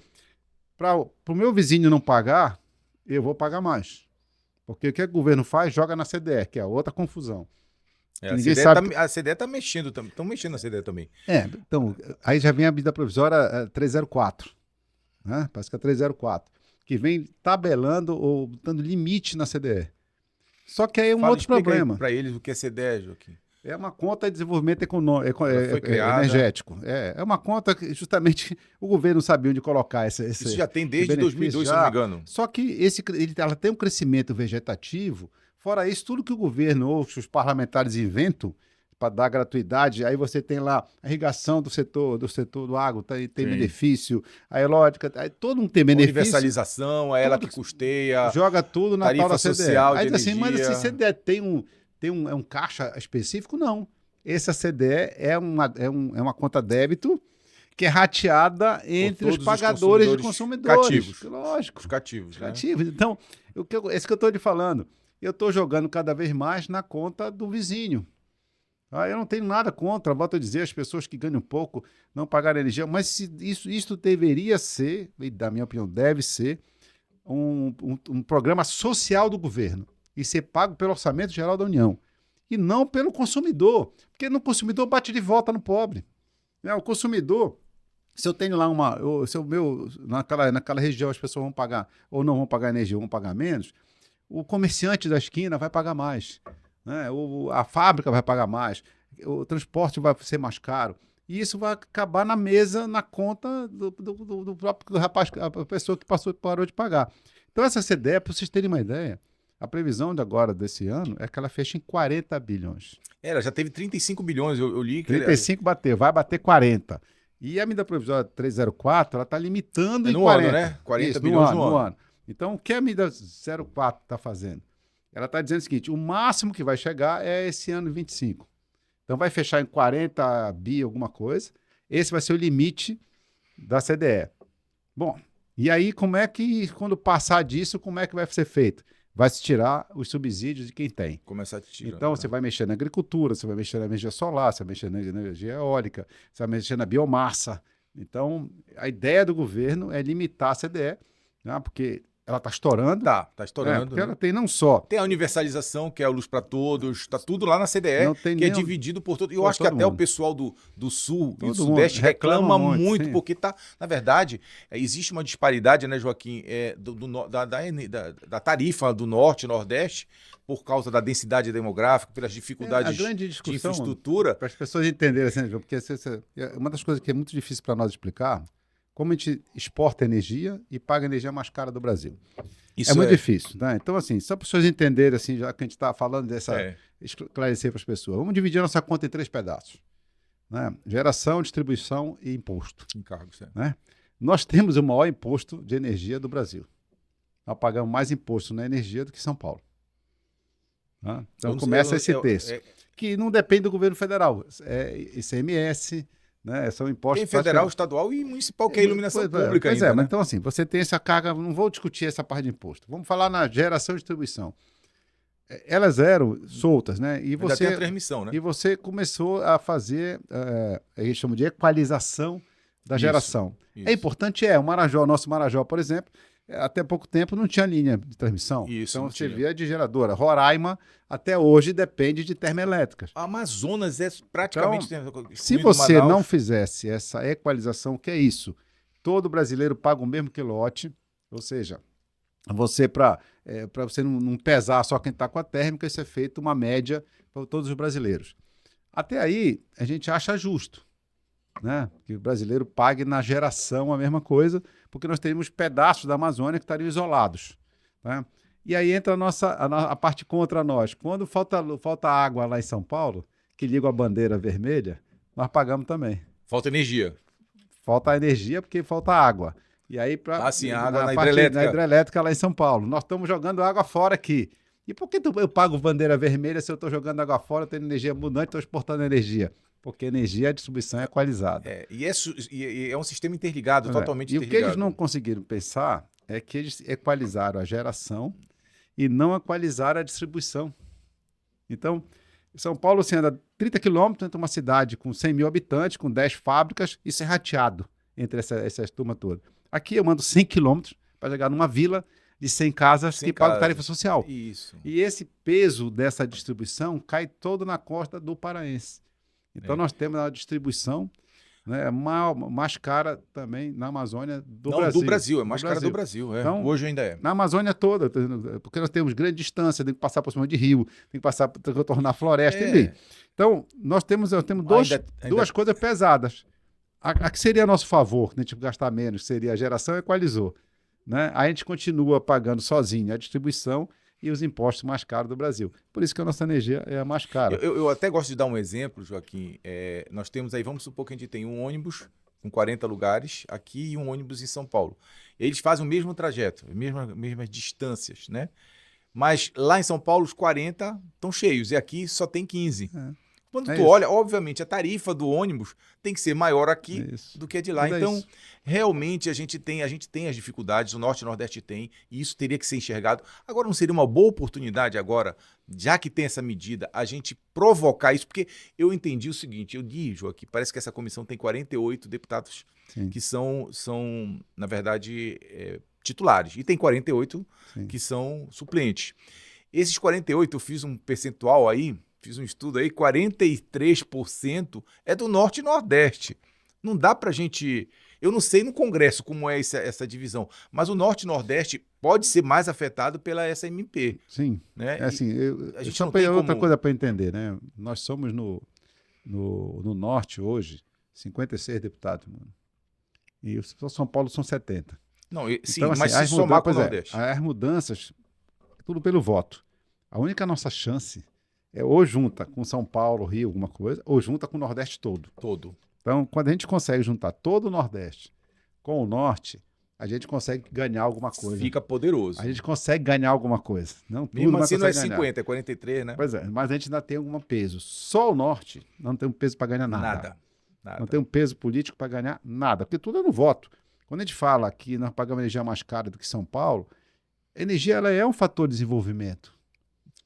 S2: Para o meu vizinho não pagar, eu vou pagar mais. Porque o que o governo faz? Joga na CDE, que é outra confusão.
S1: Ninguém sabe. A CDE está mexendo também. Estão mexendo na CDE também.
S2: Então, aí já vem a medida provisória 304. Né? Parece que é 304. Que vem tabelando ou dando limite na CDE. Só que aí é outro problema.
S1: Para eles o que é CDE, Joaquim.
S2: É uma conta de desenvolvimento econômico, energético. É uma conta que justamente o governo não sabia onde colocar esse
S1: Isso já tem desde 2002, se não me engano.
S2: Só que ela tem um crescimento vegetativo. Fora isso, tudo que o governo ou os parlamentares inventam para dar gratuidade, aí você tem lá a irrigação do setor do agro, tem benefício, a eológica, todo mundo tem benefício.
S1: Universalização, é ela que custeia.
S2: Joga tudo na tal da CDE.
S1: Social de
S2: aí
S1: energia.
S2: Assim, mas se CDE tem um caixa específico? Não. Essa CDE é uma conta débito que é rateada entre os pagadores de consumidores.
S1: Cativos.
S2: Lógico.
S1: Os cativos.
S2: Cativos. Né? Então, esse que eu estou te falando. Eu estou jogando cada vez mais na conta do vizinho. Eu não tenho nada contra, volto a dizer, as pessoas que ganham pouco não pagarem energia, mas isso deveria ser, e da minha opinião, deve ser um programa social do governo e ser pago pelo Orçamento Geral da União e não pelo consumidor, porque no consumidor bate de volta no pobre. O consumidor, se eu tenho lá naquela região as pessoas vão pagar ou não vão pagar energia, vão pagar menos, o comerciante da esquina vai pagar mais, né? A fábrica vai pagar mais, o transporte vai ser mais caro. E isso vai acabar na mesa, na conta do próprio rapaz, a pessoa que parou de pagar. Então, essa CDE, para vocês terem uma ideia, a previsão de agora, desse ano, é que ela fecha em 40 bilhões.
S1: Ela já teve 35 bilhões, eu li.
S2: 35 vai bater 40. E a medida provisória 304, ela está limitando em 40.
S1: Ano, né? 40 bilhões no ano.
S2: Então, o que a medida 04 está fazendo? Ela está dizendo o seguinte, o máximo que vai chegar é esse ano 25. Então, vai fechar em 40 bi alguma coisa. Esse vai ser o limite da CDE. Bom, e aí, quando passar disso, como é que vai ser feito? Vai se tirar os subsídios de quem tem.
S1: Começar a tirar.
S2: Então, você vai mexer na agricultura, você vai mexer na energia solar, você vai mexer na energia eólica, você vai mexer na biomassa. Então, a ideia do governo é limitar a CDE, né, porque ela está estourando.
S1: Tá estourando.
S2: Porque ela tem não só...
S1: Tem a universalização, que é a luz para todos, está tudo lá na CDE, que é dividido por todo. Eu acho que até o pessoal do Sul e do Sudeste reclama muito, porque na verdade, existe uma disparidade, né, Joaquim, da tarifa do Norte e Nordeste, por causa da densidade demográfica, pelas dificuldades de infraestrutura.
S2: Para as pessoas entenderem, assim, porque uma das coisas que é muito difícil para nós explicar, como a gente exporta energia e paga a energia mais cara do Brasil. Isso é muito difícil. Né? Então, assim, só para as pessoas entenderem, assim, já que a gente está falando esclarecer para as pessoas, vamos dividir a nossa conta em 3 pedaços. Né? Geração, distribuição e imposto.
S1: Encargos,
S2: né? Nós temos o maior imposto de energia do Brasil. Nós pagamos mais imposto na energia do que São Paulo. Né? Então, começa esse texto. Que não depende do governo federal. É ICMS... Né? São impostos.
S1: Tem federal, estadual e municipal, que é a iluminação pública ainda.
S2: Mas então assim, você tem essa carga, não vou discutir essa parte de imposto. Vamos falar na geração e distribuição. Elas eram soltas, né? E você
S1: tem a transmissão, né?
S2: E você começou a fazer, a gente chama de equalização da geração. Isso. É importante, o Marajó, nosso Marajó, por exemplo, até pouco tempo não tinha linha de transmissão. Então você via de geradora. Roraima, até hoje, depende de termoelétricas.
S1: A Amazonas é praticamente...
S2: Então, se você não fizesse essa equalização, que é isso? Todo brasileiro paga o mesmo quilowatt, ou seja, você para você não pesar só quem está com a térmica, isso é feito uma média para todos os brasileiros. Até aí, a gente acha justo, né? Que o brasileiro pague na geração a mesma coisa, porque nós teríamos pedaços da Amazônia que estariam isolados. Né? E aí entra a parte contra nós. Quando falta água lá em São Paulo, que liga a bandeira vermelha, nós pagamos também.
S1: Falta energia.
S2: Falta energia porque falta água. E aí,
S1: água na hidrelétrica.
S2: Na hidrelétrica lá em São Paulo. Nós estamos jogando água fora aqui. E por que eu pago bandeira vermelha se eu estou jogando água fora, tendo energia abundante, estou exportando energia? porque energia, a distribuição é equalizada.
S1: E é um sistema interligado, totalmente
S2: interligado. E o que eles não
S1: interligado.
S2: conseguiram pensar é que eles equalizaram a geração e não equalizaram a distribuição. Então, São Paulo você anda 30 quilômetros entre uma cidade com 100 mil habitantes, com 10 fábricas, isso é rateado entre essas turmas todas. Aqui eu ando 100 quilômetros para chegar numa vila de 100 casas que pagam tarifa social.
S1: Isso.
S2: E esse peso dessa distribuição cai todo na costa do paraense. Então nós temos a distribuição, né, mais cara também na Amazônia do Brasil.
S1: Do Brasil, é mais cara do Brasil.
S2: Então,
S1: hoje ainda é.
S2: Na Amazônia toda, porque nós temos grande distância, tem que passar por cima de rio, tem que passar por contornar a floresta, enfim. Então, nós temos duas coisas pesadas. A que seria a nosso favor, que a gente gastar menos, seria a geração equalizou. Né? Aí a gente continua pagando sozinho a distribuição e os impostos mais caros do Brasil. Por isso que a nossa energia é a mais cara.
S1: Eu até gosto de dar um exemplo, Joaquim. Nós temos aí, vamos supor que a gente tem um ônibus com 40 lugares aqui e um ônibus em São Paulo. Eles fazem o mesmo trajeto, mesmas distâncias, né? Mas lá em São Paulo os 40 estão cheios e aqui só tem 15. Quando tu olha, obviamente, a tarifa do ônibus tem que ser maior aqui do que a de lá. Então, realmente, a gente tem as dificuldades, o Norte e o Nordeste tem, e isso teria que ser enxergado. Agora, não seria uma boa oportunidade agora, já que tem essa medida, a gente provocar isso? Porque eu entendi o seguinte, eu digo aqui, parece que essa comissão tem 48 deputados que são, na verdade, titulares, e tem 48 que são suplentes. Esses 48, eu fiz um percentual aí, fiz um estudo aí, 43% é do Norte e Nordeste. Não dá pra gente... Eu não sei no Congresso como é essa divisão, mas o Norte e Nordeste pode ser mais afetado pela SMP.
S2: Sim,
S1: né?
S2: A gente só tem outra coisa para entender, né? Nós somos no Norte hoje 56 deputados, mano. E São Paulo são 70.
S1: Não, sim,
S2: então, assim,
S1: mas se somar com o Nordeste.
S2: As mudanças, tudo pelo voto. A única nossa chance é ou junta com São Paulo, Rio, alguma coisa, ou junta com o Nordeste todo. Então, quando a gente consegue juntar todo o Nordeste com o Norte, a gente consegue ganhar alguma coisa.
S1: Fica poderoso.
S2: A gente consegue ganhar alguma coisa. Não, tudo,
S1: mesmo assim não é
S2: 50,
S1: ganhar. É 43, né?
S2: Pois é, mas a gente ainda tem algum peso. Só o Norte não tem um peso para ganhar nada. Não tem um peso político para ganhar nada, porque tudo é no voto. Quando a gente fala que nós pagamos energia mais cara do que São Paulo, a energia ela é um fator de desenvolvimento.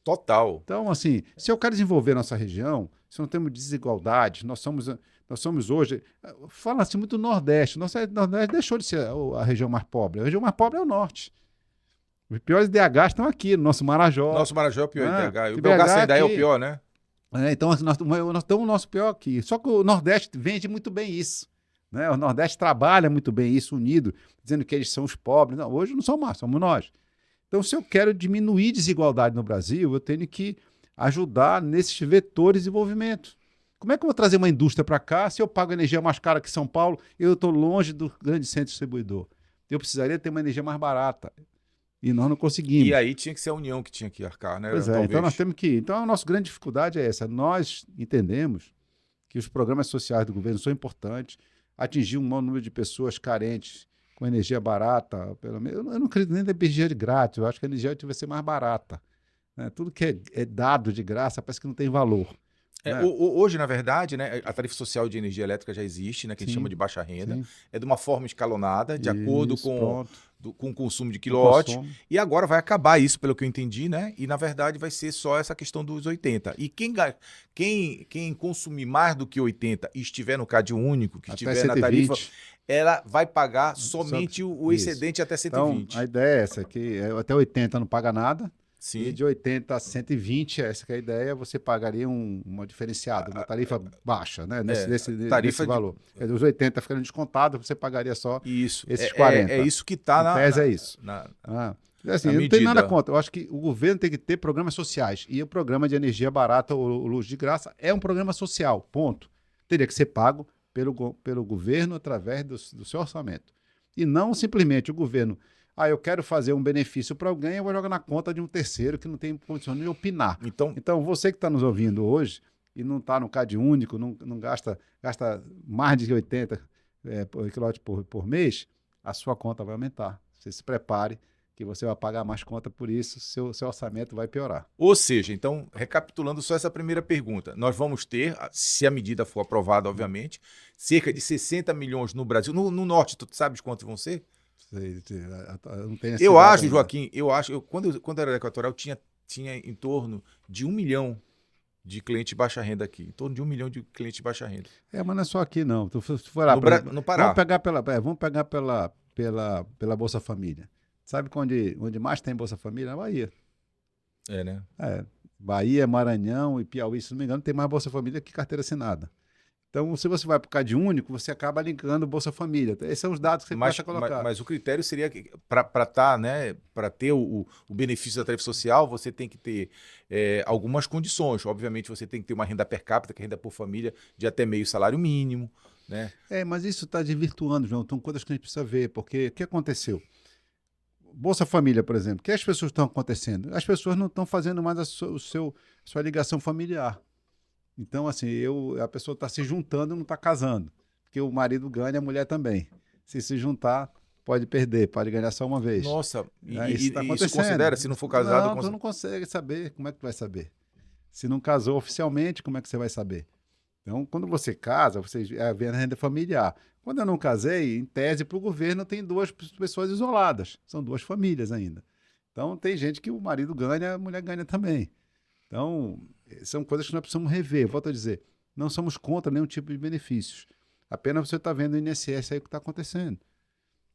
S1: Total.
S2: Então, assim, se eu quero desenvolver nossa região, se não temos desigualdade, nós somos hoje... Fala-se muito do Nordeste. O Nordeste deixou de ser a região mais pobre. A região mais pobre é o Norte. Os piores DH estão aqui, no nosso Marajó.
S1: Nosso Marajó é o pior DH. O BH sem é o pior, né?
S2: Então, nós estamos o nosso pior aqui. Só que o Nordeste vende muito bem isso. Né? O Nordeste trabalha muito bem isso, unido, dizendo que eles são os pobres. Não, hoje não somos mais, somos nós. Então, se eu quero diminuir desigualdade no Brasil, eu tenho que ajudar nesses vetores de desenvolvimento. Como é que eu vou trazer uma indústria para cá se eu pago energia mais cara que São Paulo e eu estou longe do grande centro distribuidor? Eu precisaria ter uma energia mais barata. E nós não conseguimos.
S1: E aí tinha que ser a União que tinha que arcar, né?
S2: Pois é, então nós temos que... Então a nossa grande dificuldade é essa. Nós entendemos que os programas sociais do governo são importantes, atingir um maior número de pessoas carentes com energia barata, pelo menos. Eu não acredito nem na energia de grátis, eu acho que a energia vai ser mais barata. Né? Tudo que é dado de graça parece que não tem valor.
S1: Né? Hoje, na verdade, né, a tarifa social de energia elétrica já existe, né, que a gente chama de baixa renda. É de uma forma escalonada, de acordo com o consumo de quilowatt. E agora vai acabar isso, pelo que eu entendi, né? E, na verdade, vai ser só essa questão dos 80. E quem consumir mais do que 80 e estiver no CAD único, que
S2: até
S1: estiver
S2: 120.
S1: Na tarifa, ela vai pagar somente o excedente até 120.
S2: Então, a ideia é essa, que até 80 não paga nada.
S1: Sim.
S2: E de 80 a 120, essa que é a ideia, você pagaria uma diferenciada, uma tarifa baixa, né? Nesse valor. Os 80 ficando descontado, você pagaria só esses 40.
S1: É isso que está na...
S2: tese é isso. Assim, eu não tenho nada contra. Eu acho que o governo tem que ter programas sociais. E o programa de energia barata ou luz de graça é um programa social, ponto. Teria que ser pago pelo governo através do seu orçamento. E não simplesmente o governo... eu quero fazer um benefício para alguém, eu vou jogar na conta de um terceiro que não tem condição de opinar. Então você que está nos ouvindo hoje e não está no CAD único, não gasta mais de 80 kW por mês, a sua conta vai aumentar. Você se prepare que você vai pagar mais conta por isso, seu orçamento vai piorar.
S1: Ou seja, então, recapitulando só essa primeira pergunta, nós vamos ter, se a medida for aprovada, obviamente, cerca de 60 milhões no Brasil. No norte, tu sabes quantos vão ser?
S2: Eu não tenho esse
S1: Eu
S2: dado
S1: acho,
S2: ainda.
S1: Joaquim, quando eu era equatorial, tinha em torno de 1 milhão de clientes de baixa renda aqui. Em torno de 1 milhão de clientes de baixa renda.
S2: Mas não é só aqui, não. Tu for lá,
S1: No,
S2: por exemplo,
S1: no Pará.
S2: vamos pegar pela Bolsa Família. Sabe onde mais tem Bolsa Família? Na Bahia.
S1: É, né?
S2: Bahia, Maranhão e Piauí, se não me engano, tem mais Bolsa Família que carteira assinada. Então, se você vai para o Cade Único, você acaba linkando Bolsa Família. Esses são os dados que você começa a colocar.
S1: Mas o critério seria que para né, para ter o benefício da tarifa social, você tem que ter algumas condições. Obviamente, você tem que ter uma renda per capita, que é renda por família, de até meio salário mínimo. Né?
S2: Mas isso está desvirtuando, João. São coisas que a gente precisa ver, porque o que aconteceu? Bolsa Família, por exemplo, o que as pessoas estão acontecendo? As pessoas não estão fazendo mais a sua ligação familiar. Então, assim, a pessoa está se juntando e não está casando. Porque o marido ganha, a mulher também. Se juntar, pode perder, pode ganhar só uma vez.
S1: Nossa,
S2: isso está acontecendo.
S1: Isso considera, se não for casado...
S2: Não, tu não consegue saber. Como é que tu vai saber? Se não casou oficialmente, como é que você vai saber? Então, quando você casa, você vê a renda familiar. Quando eu não casei, em tese, para o governo, tem duas pessoas isoladas. São duas famílias ainda. Então, tem gente que o marido ganha, a mulher ganha também. Então, são coisas que nós precisamos rever. Volto a dizer, não somos contra nenhum tipo de benefícios. Apenas você está vendo o INSS aí o que está acontecendo.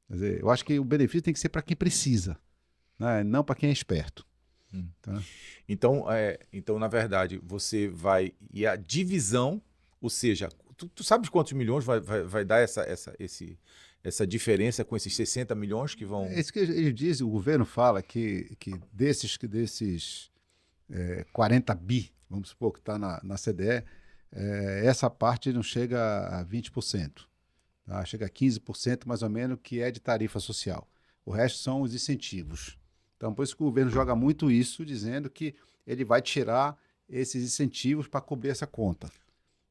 S2: Quer dizer, eu acho que o benefício tem que ser para quem precisa, né? Não para quem é esperto.
S1: Tá? Então, na verdade, você vai... E a divisão, ou seja, tu sabes quantos milhões vai dar essa diferença com esses 60 milhões que vão...
S2: É isso que ele diz, o governo fala que desses 40 bi, vamos supor que está na CDE, essa parte não chega a 20%, tá? Chega a 15% mais ou menos, que é de tarifa social. O resto são os incentivos. Então, por isso que o governo joga muito isso, dizendo que ele vai tirar esses incentivos para cobrir essa conta.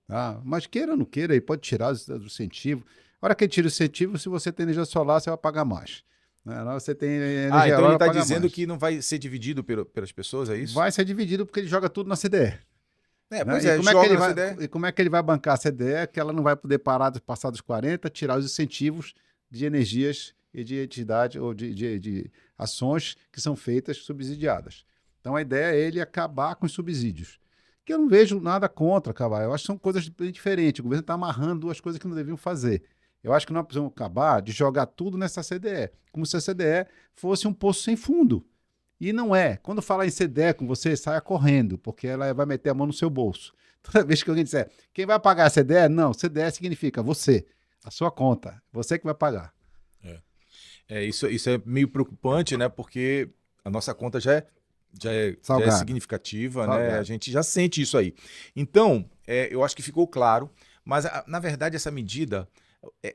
S2: Tá? Mas queira ou não queira, ele pode tirar os incentivos. A hora que ele tira o incentivo, se você tem energia solar, você vai pagar mais. Você tem energia
S1: então ele está
S2: dizendo
S1: mais. Que não vai ser dividido pelas pessoas, é isso?
S2: Vai ser dividido porque ele joga tudo na CDE.
S1: Pois é,
S2: e como é que ele vai bancar a CDE? Que ela não vai poder parar de passar dos 40, tirar os incentivos de energias e de entidade ou de ações que são feitas subsidiadas. Então a ideia é ele acabar com os subsídios. Que eu não vejo nada contra acabar. Eu acho que são coisas diferentes. O governo está amarrando duas coisas que não deviam fazer. Eu acho que nós precisamos acabar de jogar tudo nessa CDE, como se a CDE fosse um poço sem fundo. E não é. Quando falar em CDE com você, saia correndo, porque ela vai meter a mão no seu bolso. Toda vez que alguém disser, quem vai pagar a CDE? Não, CDE significa você, a sua conta, você que vai pagar.
S1: Isso é meio preocupante, né? Porque a nossa conta já é significativa, né? A gente já sente isso aí. Então, eu acho que ficou claro, mas na verdade essa medida...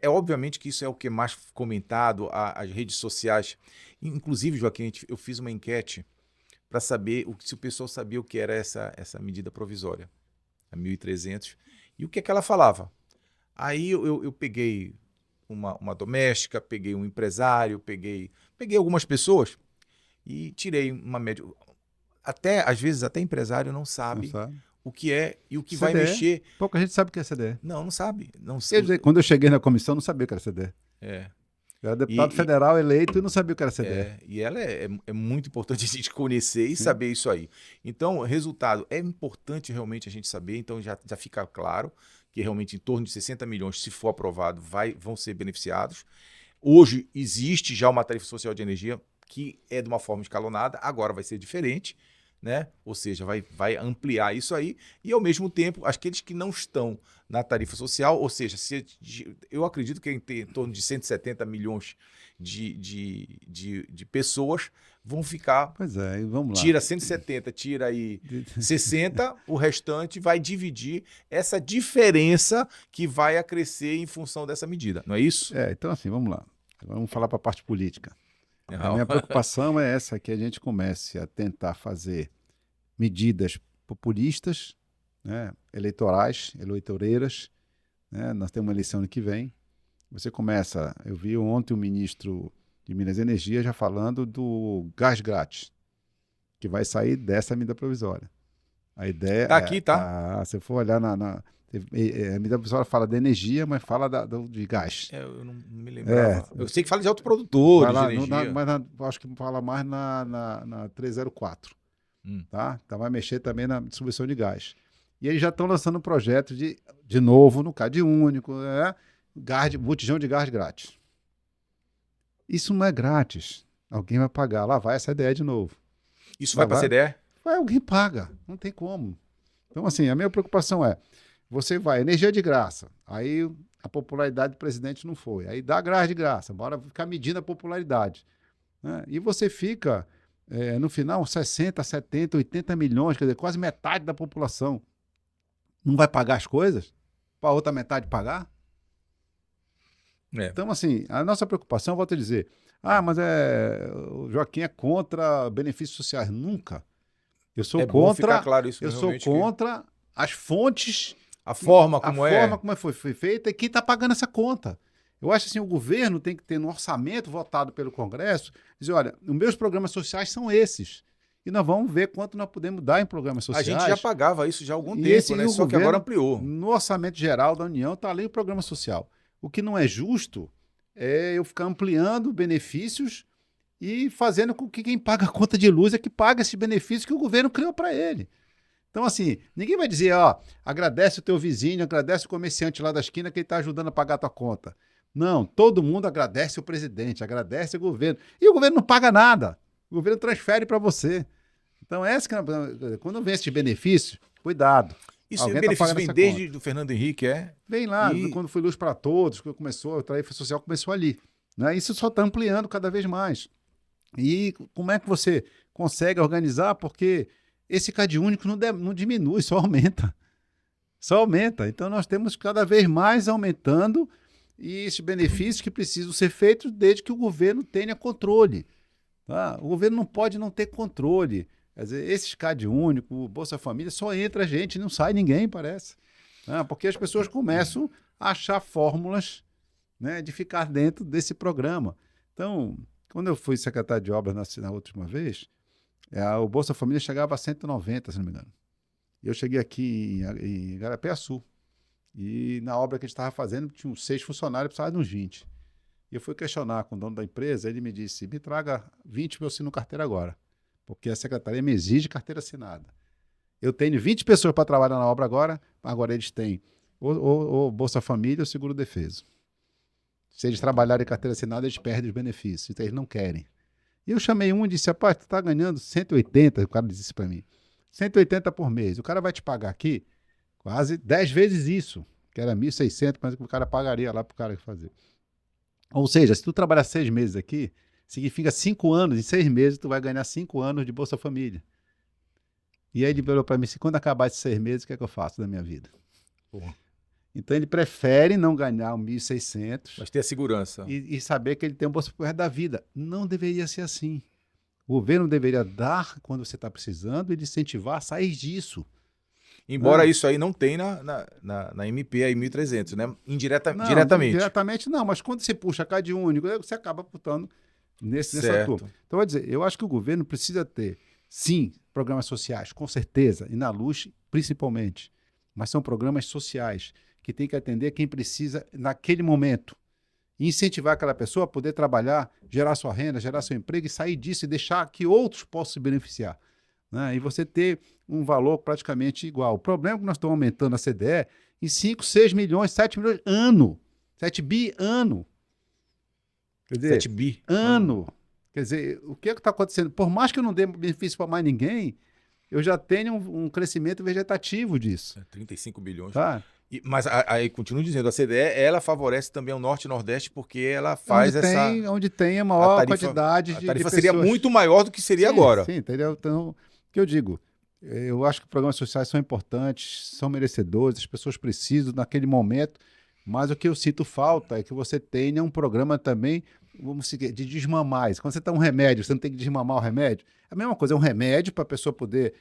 S1: obviamente que isso é o que é mais comentado, as redes sociais. Inclusive, Joaquim, eu fiz uma enquete para saber se o pessoal sabia o que era essa medida provisória, a 1.300, e o que é que ela falava. Aí eu peguei uma doméstica, peguei um empresário, peguei algumas pessoas e tirei uma média. Às vezes, até empresário não sabe o que é e o que
S2: CDE,
S1: vai mexer.
S2: Pouca gente sabe o que é CDE.
S1: Não sabe.
S2: Quando eu cheguei na comissão, não sabia o que era CDE. Eu era deputado federal eleito e não sabia o que era CDE.
S1: E ela é muito importante a gente conhecer e saber isso aí. Então, resultado, é importante realmente a gente saber, então já fica claro que realmente em torno de 60 milhões, se for aprovado, vão ser beneficiados. Hoje existe já uma tarifa social de energia que é de uma forma escalonada, agora vai ser diferente, né? Ou seja, vai ampliar isso aí e, ao mesmo tempo, aqueles que não estão na tarifa social, ou seja, eu acredito que em torno de 170 milhões de pessoas vão ficar...
S2: Pois é, vamos lá.
S1: Tira 170, tira aí 60, o restante vai dividir essa diferença que vai acrescer em função dessa medida, não é isso?
S2: Então assim, vamos lá. Vamos falar para a parte política. A minha preocupação é essa, que a gente comece a tentar fazer medidas populistas, né, eleitoreiras, né, nós temos uma eleição ano que vem. Você começa, eu vi ontem o ministro de de Minas Energia, já falando do gás grátis, que vai sair dessa medida provisória. A ideia
S1: Tá aqui, tá?
S2: se for olhar a medida provisória fala de energia, mas fala de gás.
S1: Eu não me lembrava. Eu sei que fala de autoprodutores de energia.
S2: Acho que fala mais na 304. Tá? Então vai mexer também na distribuição de gás. E eles já estão lançando um projeto de novo, no CAD único, botijão de gás grátis. Isso não é grátis. Alguém vai pagar. Lá vai a CDE de novo.
S1: Isso vai para a CDE?
S2: Alguém paga. Não tem como. Então, assim, a minha preocupação é, você vai, energia de graça, aí a popularidade do presidente não foi, aí dá gás de graça, bora ficar medindo a popularidade. Né? E você fica, no final, 60, 70, 80 milhões, quer dizer, quase metade da população. Não vai pagar as coisas? Para a outra metade pagar? Então, assim, a nossa preocupação, volto a dizer, mas o Joaquim é contra benefícios sociais. Nunca. Eu sou contra,
S1: claro isso,
S2: eu sou contra as fontes,
S1: a forma como
S2: foi feita e quem está pagando essa conta. Eu acho assim, o governo tem que ter no orçamento votado pelo Congresso, dizer, olha, os meus programas sociais são esses. E nós vamos ver quanto nós podemos dar em programas sociais.
S1: A gente já pagava isso já há algum tempo, né? Só que agora ampliou.
S2: No orçamento geral da União está ali o programa social. O que não é justo é eu ficar ampliando benefícios e fazendo com que quem paga a conta de luz é que paga esse benefício que o governo criou para ele. Então, assim, ninguém vai dizer, agradece o teu vizinho, agradece o comerciante lá da esquina que ele está ajudando a pagar a tua conta. Não, todo mundo agradece o presidente, agradece o governo. E o governo não paga nada. O governo transfere para você. Então, quando vem esse benefício, cuidado.
S1: Isso, o benefício vem desde do Fernando Henrique,
S2: Vem lá, quando foi Luz para Todos, que começou, a tarifa social começou ali. Né? Isso só está ampliando cada vez mais. E como é que você consegue organizar? Porque esse CAD único não diminui, só aumenta. Só aumenta. Então, nós temos cada vez mais aumentando e esses benefícios que precisam ser feitos desde que o governo tenha controle. Tá? O governo não pode não ter controle. Quer dizer, esse CAD único, Bolsa Família, só entra gente, não sai ninguém, parece. Porque as pessoas começam a achar fórmulas, né, de ficar dentro desse programa. Então, quando eu fui secretário de obras na última vez, o Bolsa Família chegava a 190, se não me engano. Eu cheguei aqui em Igarapé-Açu. E na obra que a gente estava fazendo, tinha uns 6 funcionários, precisava de uns 20. E eu fui questionar com o dono da empresa, ele me disse, me traga 20 para eu assinar carteira agora, porque a secretaria me exige carteira assinada. Eu tenho 20 pessoas para trabalhar na obra agora eles têm o Bolsa Família ou Seguro-Defeso. Se eles trabalharem em carteira assinada, eles perdem os benefícios, então eles não querem. E eu chamei um e disse, rapaz, tu está ganhando 180, o cara disse para mim, 180 por mês, o cara vai te pagar aqui quase 10 vezes isso, que era 1.600, mas o cara pagaria lá para o cara fazer. Ou seja, se tu trabalhar 6 meses aqui, significa 5 anos, em 6 meses tu vai ganhar 5 anos de Bolsa Família. E aí ele falou para mim, se quando acabar esses 6 meses, o que é que eu faço da minha vida?
S1: Porra.
S2: Então ele prefere não ganhar 1.600.
S1: Mas ter a segurança.
S2: E saber que ele tem um Bolsa pro resto da vida. Não deveria ser assim. O governo deveria dar quando você está precisando e incentivar a sair disso.
S1: Embora isso aí não tem na MP aí 1.300, né? Diretamente.
S2: Diretamente não, mas quando você puxa CAD único, você acaba botando nessa turma. Então, vou dizer, eu acho que o governo precisa ter, sim, programas sociais, com certeza, e na Luz, principalmente. Mas são programas sociais que tem que atender quem precisa naquele momento. E incentivar aquela pessoa a poder trabalhar, gerar sua renda, gerar seu emprego e sair disso e deixar que outros possam se beneficiar. Né? E você ter um valor praticamente igual. O problema é que nós estamos aumentando a CDE em 5, 6 milhões, 7 milhões ano. 7 bi ano. Quer dizer,
S1: 7 bi
S2: ano. Quer dizer, o que é que está acontecendo? Por mais que eu não dê benefício para mais ninguém, eu já tenho um crescimento vegetativo disso.
S1: 35 bilhões.
S2: Tá?
S1: Mas aí, continuo dizendo, a CDE, ela favorece também o Norte e Nordeste porque ela faz
S2: onde tem a maior quantidade de pessoas. A
S1: tarifa seria muito maior do que seria agora.
S2: Sim, entendeu? Então, o que eu digo, eu acho que programas sociais são importantes, são merecedores, as pessoas precisam naquele momento, mas o que eu sinto falta é que você tenha um programa também vamos seguir, de desmamar isso. Quando você está um remédio, você não tem que desmamar o remédio. É a mesma coisa, é um remédio para a pessoa poder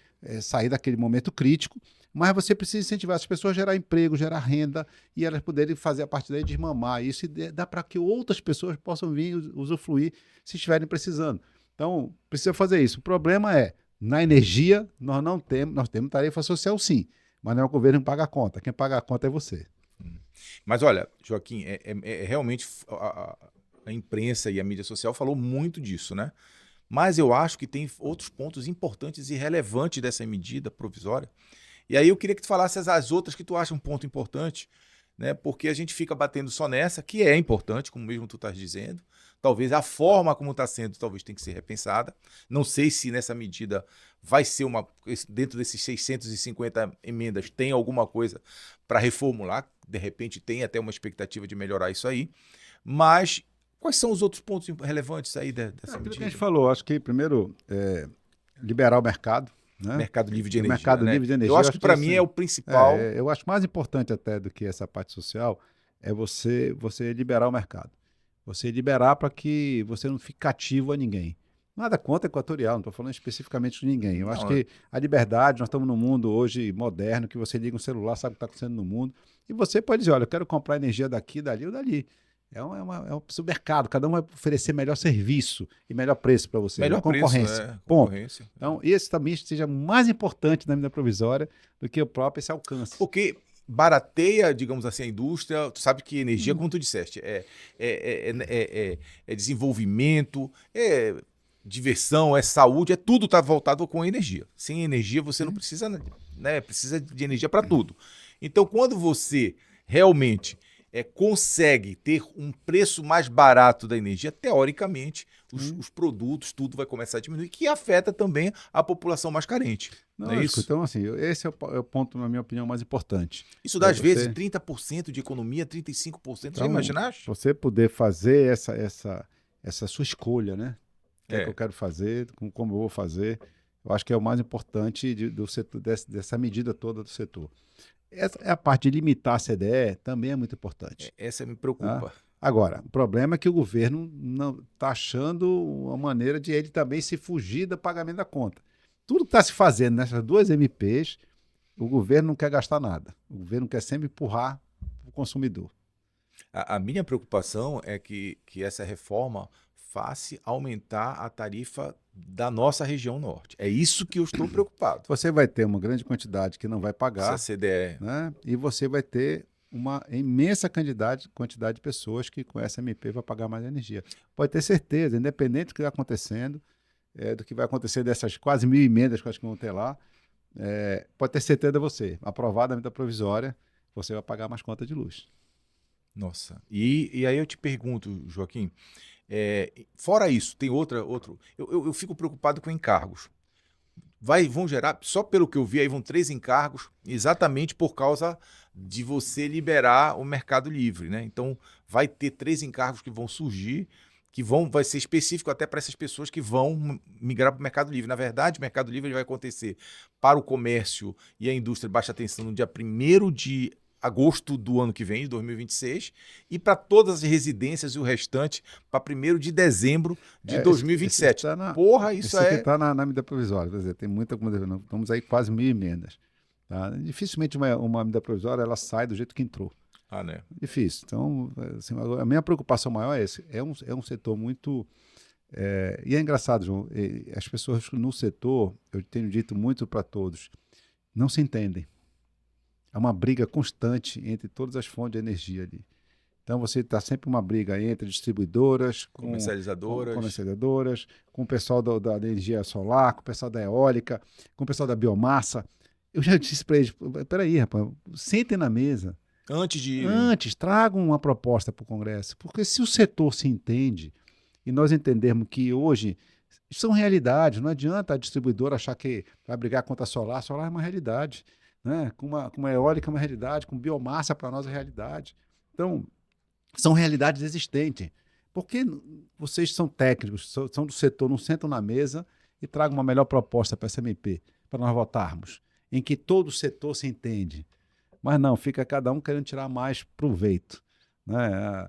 S2: sair daquele momento crítico, mas você precisa incentivar as pessoas a gerar emprego, gerar renda, e elas poderem fazer a partir daí desmamar isso, e dá para que outras pessoas possam vir usufruir se estiverem precisando. Então, precisa fazer isso. O problema é, na energia, nós temos tarefa social sim, mas não é o governo que paga a conta. Quem paga a conta é você.
S1: Mas olha, Joaquim, realmente a imprensa e a mídia social falou muito disso, né? Mas eu acho que tem outros pontos importantes e relevantes dessa medida provisória. E aí eu queria que tu falasse as outras que tu acha um ponto importante, né? Porque a gente fica batendo só nessa, que é importante, como mesmo tu estás dizendo. Talvez a forma como está sendo, talvez tenha que ser repensada. Não sei se nessa medida vai ser dentro desses 650 emendas, tem alguma coisa para reformular. De repente tem até uma expectativa de melhorar isso aí. Mas quais são os outros pontos relevantes aí dessa medida?
S2: Que a gente falou, acho que primeiro liberar o mercado. Né?
S1: Mercado livre de energia.
S2: Mercado livre de energia.
S1: Eu acho que para mim é o principal.
S2: Eu acho mais importante até do que essa parte social é você liberar o mercado. Você liberar para que você não fique cativo a ninguém. Nada contra Equatorial, não estou falando especificamente de ninguém. Eu acho que a liberdade, nós estamos num mundo hoje moderno, que você liga um celular, sabe o que está acontecendo no mundo, e você pode dizer, olha, eu quero comprar energia daqui, dali ou dali. É um supermercado, cada um vai oferecer melhor serviço e melhor preço para você.
S1: Melhor
S2: concorrência.
S1: Preço,
S2: concorrência. Então, esse também seja mais importante na medida provisória do que o próprio esse alcance.
S1: Porque barateia, digamos assim, a indústria. Tu sabe que energia, como tu disseste, é desenvolvimento, é diversão, é saúde, tudo está voltado com energia. Sem energia você não precisa, né? Precisa de energia para tudo. Então, quando você realmente consegue ter um preço mais barato da energia, teoricamente, os produtos, tudo vai começar a diminuir, que afeta também a população mais carente. Não é isso?
S2: Então, assim, esse é o ponto, na minha opinião, mais importante.
S1: Isso dá, às vezes, 30% de economia, 35%. Então, já imaginaste?
S2: Você poder fazer essa sua escolha, né? O que é que eu quero fazer, como eu vou fazer, eu acho que é o mais importante do setor, dessa medida toda do setor. A parte de limitar a CDE também é muito importante.
S1: Essa me preocupa.
S2: Tá? Agora, o problema é que o governo não está achando uma maneira de ele também se fugir do pagamento da conta. Tudo que está se fazendo nessas duas MPs, o governo não quer gastar nada. O governo quer sempre empurrar para o consumidor.
S1: A minha preocupação é que essa reforma faça aumentar a tarifa da nossa região norte. É isso que eu estou preocupado.
S2: Você vai ter uma grande quantidade que não vai pagar.
S1: Essa CDE.
S2: Né? E você vai ter uma imensa quantidade de pessoas que com essa MP vai pagar mais energia. Pode ter certeza, independente do que está acontecendo, do que vai acontecer dessas quase 1.000 emendas que eu acho que vão ter lá, pode ter certeza você, aprovada a medida provisória, você vai pagar mais conta de luz.
S1: Nossa. E aí eu te pergunto, Joaquim, fora isso, tem outro. Eu fico preocupado com encargos. Vão gerar, só pelo que eu vi, aí vão 3 encargos, exatamente por causa de você liberar o Mercado Livre, né? Então, vai ter 3 encargos que vão surgir, vai ser específico até para essas pessoas que vão migrar para o Mercado Livre. Na verdade, o Mercado Livre vai acontecer para o comércio e a indústria de baixa tensão no dia 1º de agosto do ano que vem, de 2026, e para todas as residências e o restante para 1º de dezembro de 2027. Porra, isso
S2: aqui está na medida provisória, quer dizer, tem muita coisa, estamos aí quase 1.000 emendas. Tá? Dificilmente uma medida provisória ela sai do jeito que entrou.
S1: Né?
S2: Difícil. Então, assim, a minha preocupação maior é esse. É um setor muito... e é engraçado, João, as pessoas no setor, eu tenho dito muito para todos, não se entendem. É uma briga constante entre todas as fontes de energia ali. Então, você está sempre uma briga entre distribuidoras, comercializadoras, com o pessoal da energia solar, com o pessoal da eólica, com o pessoal da biomassa. Eu já disse para eles, peraí, rapaz, sentem na mesa. Antes, tragam uma proposta para o Congresso. Porque se o setor se entende, e nós entendermos que hoje são realidades, não adianta a distribuidora achar que vai brigar contra a solar é uma realidade. Né? Com uma eólica é uma realidade, com biomassa para nós é realidade. Então, são realidades existentes. Por que vocês são técnicos, são do setor, não sentam na mesa e tragam uma melhor proposta para essa MP, para nós votarmos, em que todo o setor se entende? Mas não, fica cada um querendo tirar mais proveito. Né?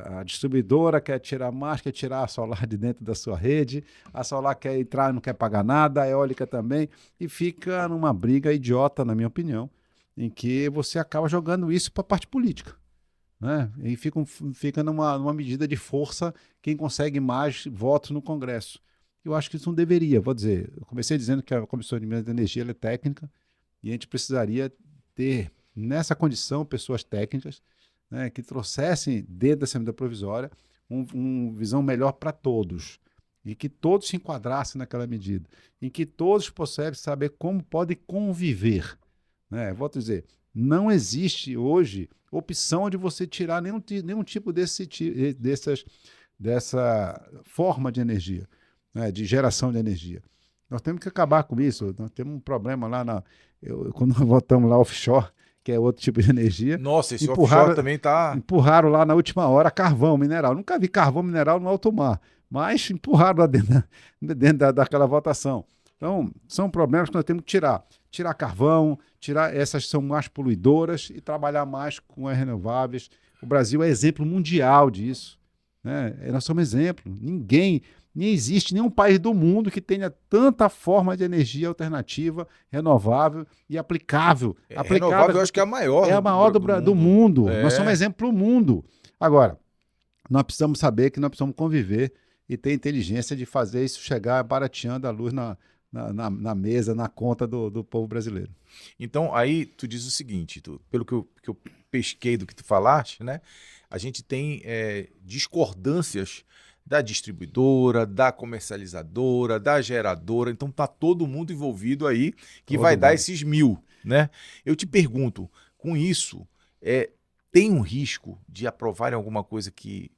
S2: A distribuidora quer tirar mais, quer tirar a solar de dentro da sua rede, a solar quer entrar, não quer pagar nada, a eólica também, e fica numa briga idiota, na minha opinião, em que você acaba jogando isso para a parte política, né? E fica numa medida de força quem consegue mais votos no Congresso. Eu acho que isso não deveria, vou dizer, eu comecei dizendo que a Comissão de Minas e Energia ela é técnica, e a gente precisaria ter, nessa condição, pessoas técnicas, né, que trouxessem dentro da Assembleia Provisória uma visão melhor para todos, e que todos se enquadrassem naquela medida, em que todos possam saber como podem conviver. Né? Vou dizer, não existe hoje opção de você tirar nenhum tipo dessa forma de energia, né, de geração de energia. Nós temos que acabar com isso. Nós temos um problema lá quando nós voltamos lá offshore, que é outro tipo de energia.
S1: Nossa, esse offshore também está...
S2: Empurraram lá na última hora carvão mineral. Nunca vi carvão mineral no alto mar, mas empurraram lá dentro daquela votação. Então, são problemas que nós temos que tirar. Tirar carvão, tirar essas que são mais poluidoras e trabalhar mais com as renováveis. O Brasil é exemplo mundial disso, né? Nós somos exemplo. Nem existe nenhum país do mundo que tenha tanta forma de energia alternativa, renovável e aplicável.
S1: Renovável eu acho que é a maior.
S2: É a maior do mundo. Nós somos exemplo para o mundo. Agora, nós precisamos saber que nós precisamos conviver e ter inteligência de fazer isso chegar barateando a luz na mesa, na conta do povo brasileiro.
S1: Então, aí tu diz o seguinte, pelo que eu pesquei do que tu falaste, né? A gente tem discordâncias da distribuidora, da comercializadora, da geradora, então tá todo mundo envolvido aí que vai dar esses 1.000, né? Eu te pergunto, com isso, tem um risco de aprovarem alguma coisa que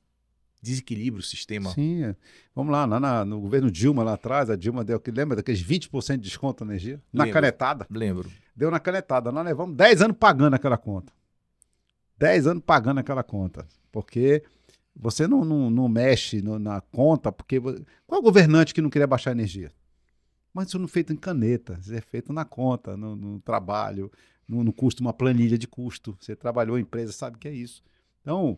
S1: desequilibre o sistema?
S2: Sim, vamos lá no governo Dilma lá atrás, a Dilma deu, lembra daqueles 20% de desconto na energia? Na canetada.
S1: Lembro.
S2: Deu na canetada, nós levamos 10 anos pagando aquela conta. 10 anos pagando aquela conta, porque... Você não mexe na conta, porque... Qual governante que não queria baixar a energia? Mas isso não é feito em caneta, isso é feito na conta, no trabalho, no custo, uma planilha de custo. Você trabalhou em empresa, sabe que é isso. Então,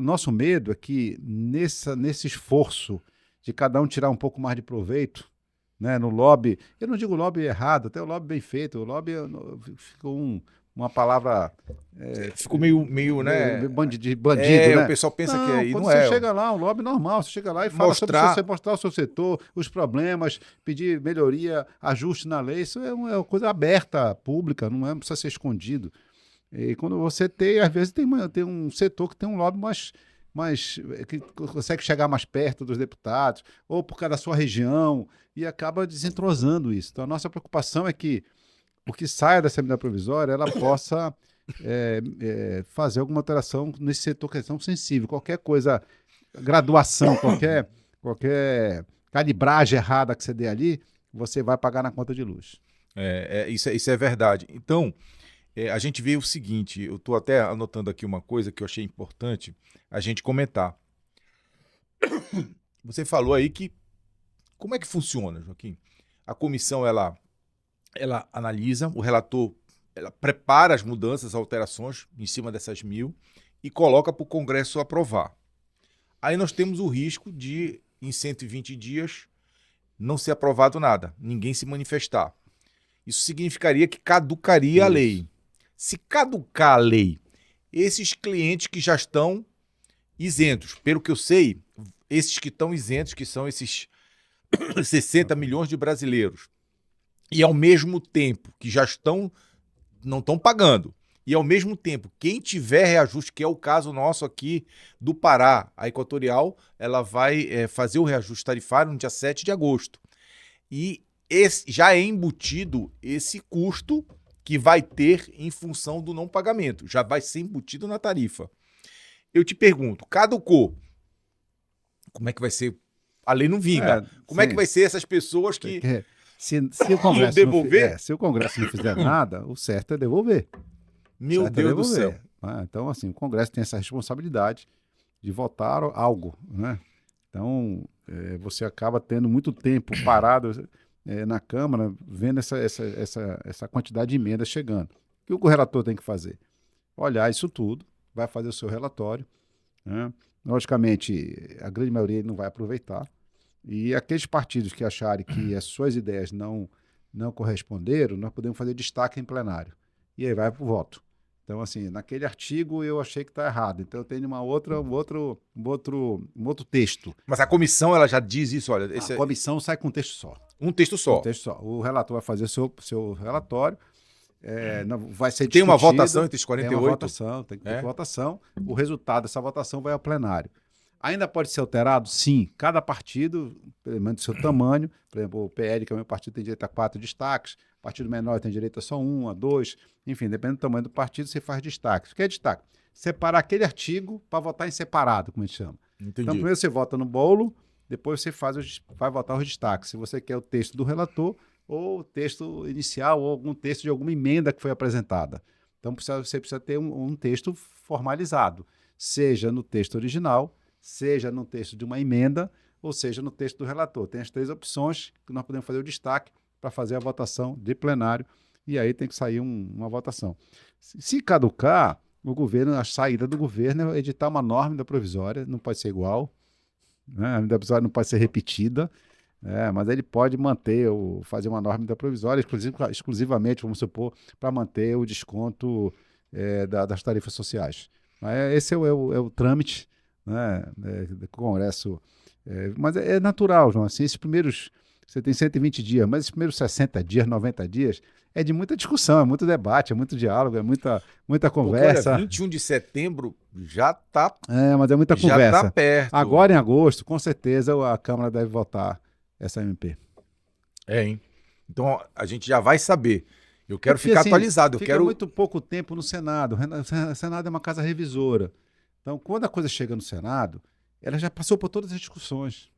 S2: nosso medo é que nesse esforço de cada um tirar um pouco mais de proveito, né, no lobby, eu não digo lobby errado, até o lobby bem feito, o lobby ficou uma palavra...
S1: ficou meio né?
S2: De bandido, né?
S1: O pessoal pensa que
S2: aí
S1: não
S2: você chega lá, um lobby normal, você chega lá e fala sobre você mostrar o seu setor, os problemas, pedir melhoria, ajuste na lei, isso é uma coisa aberta, pública, não precisa ser escondido. E quando você às vezes tem um setor que tem um lobby mais que consegue chegar mais perto dos deputados, ou por causa da sua região, e acaba desentrosando isso. Então a nossa preocupação é que o que saia da Assembleia Provisória, ela possa fazer alguma alteração nesse setor que é tão sensível. Qualquer coisa, graduação, qualquer calibragem errada que você dê ali, você vai pagar na conta de luz.
S1: Isso é verdade. Então, a gente vê o seguinte, eu estou até anotando aqui uma coisa que eu achei importante a gente comentar. Você falou aí que... Como é que funciona, Joaquim? A comissão, ela analisa, o relator ela prepara as mudanças, alterações em cima dessas 1.000 e coloca para o Congresso aprovar. Aí nós temos o risco de, em 120 dias, não ser aprovado nada, ninguém se manifestar. Isso significaria que caducaria a lei. Se caducar a lei, esses clientes que já estão isentos, pelo que eu sei, esses que estão isentos, que são esses 60 milhões de brasileiros, e ao mesmo tempo que não estão pagando, e ao mesmo tempo, quem tiver reajuste, que é o caso nosso aqui do Pará, a Equatorial, ela vai fazer o reajuste tarifário no dia 7 de agosto. E já é embutido esse custo que vai ter em função do não pagamento, já vai ser embutido na tarifa. Eu te pergunto, caducou, como é que vai ser? A lei não vinga. Como é que vai ser essas pessoas que...
S2: Se o Congresso não fizer nada, o certo é devolver.
S1: Meu Deus do céu.
S2: Então, assim, o Congresso tem essa responsabilidade de votar algo, né? Então, você acaba tendo muito tempo parado na Câmara, vendo essa quantidade de emendas chegando. O que o relator tem que fazer? Olhar isso tudo, vai fazer o seu relatório né? Logicamente, a grande maioria não vai aproveitar. E aqueles partidos que acharem que as suas ideias não corresponderam, nós podemos fazer destaque em plenário. E aí vai para o voto. Então, assim, naquele artigo eu achei que está errado. Então, eu tenho um outro texto.
S1: Mas a comissão ela já diz isso, olha,
S2: A comissão sai com um texto só.
S1: Um texto só.
S2: Um texto só. O relator vai fazer seu relatório, vai ser
S1: Tem
S2: discutido.
S1: uma votação entre os 48?
S2: Tem uma votação, tem que ter votação. O resultado dessa votação vai ao plenário. Ainda pode ser alterado? Sim. Cada partido, pelo menos do seu tamanho, por exemplo, o PL, que é o meu partido, tem direito a 4 destaques, o partido menor tem direito a só 1, a 2, enfim, dependendo do tamanho do partido, você faz destaques. O que é destaque? Separar aquele artigo para votar em separado, como a gente chama.
S1: Entendi.
S2: Então, primeiro você vota no bolo, depois você vai votar os destaques. Se você quer o texto do relator, ou o texto inicial, ou algum texto de alguma emenda que foi apresentada. Então, você precisa ter um texto formalizado, seja no texto original, seja no texto de uma emenda, ou seja no texto do relator. Tem as 3 opções que nós podemos fazer o destaque para fazer a votação de plenário, e aí tem que sair uma votação. Se caducar, o governo, a saída do governo é editar uma norma da provisória, não pode ser igual, né? A medida provisória não pode ser repetida, mas ele pode manter, fazer uma norma da provisória, exclusivamente, vamos supor, para manter o desconto das tarifas sociais. Esse é o trâmite, né, do Congresso. Mas é natural, João, assim, você tem 120 dias, mas esses primeiros 60 dias, 90 dias, é de muita discussão, é muito debate, é muito diálogo, é muita conversa.
S1: Porque, olha, 21 de setembro já está
S2: mas é muita conversa.
S1: Já tá perto.
S2: Agora, em agosto, com certeza, a Câmara deve votar essa MP.
S1: Hein? Então, a gente já vai saber. Eu quero ficar atualizado.
S2: Fica muito pouco tempo no Senado. O Senado é uma casa revisora. Então, quando a coisa chega no Senado, ela já passou por todas as discussões.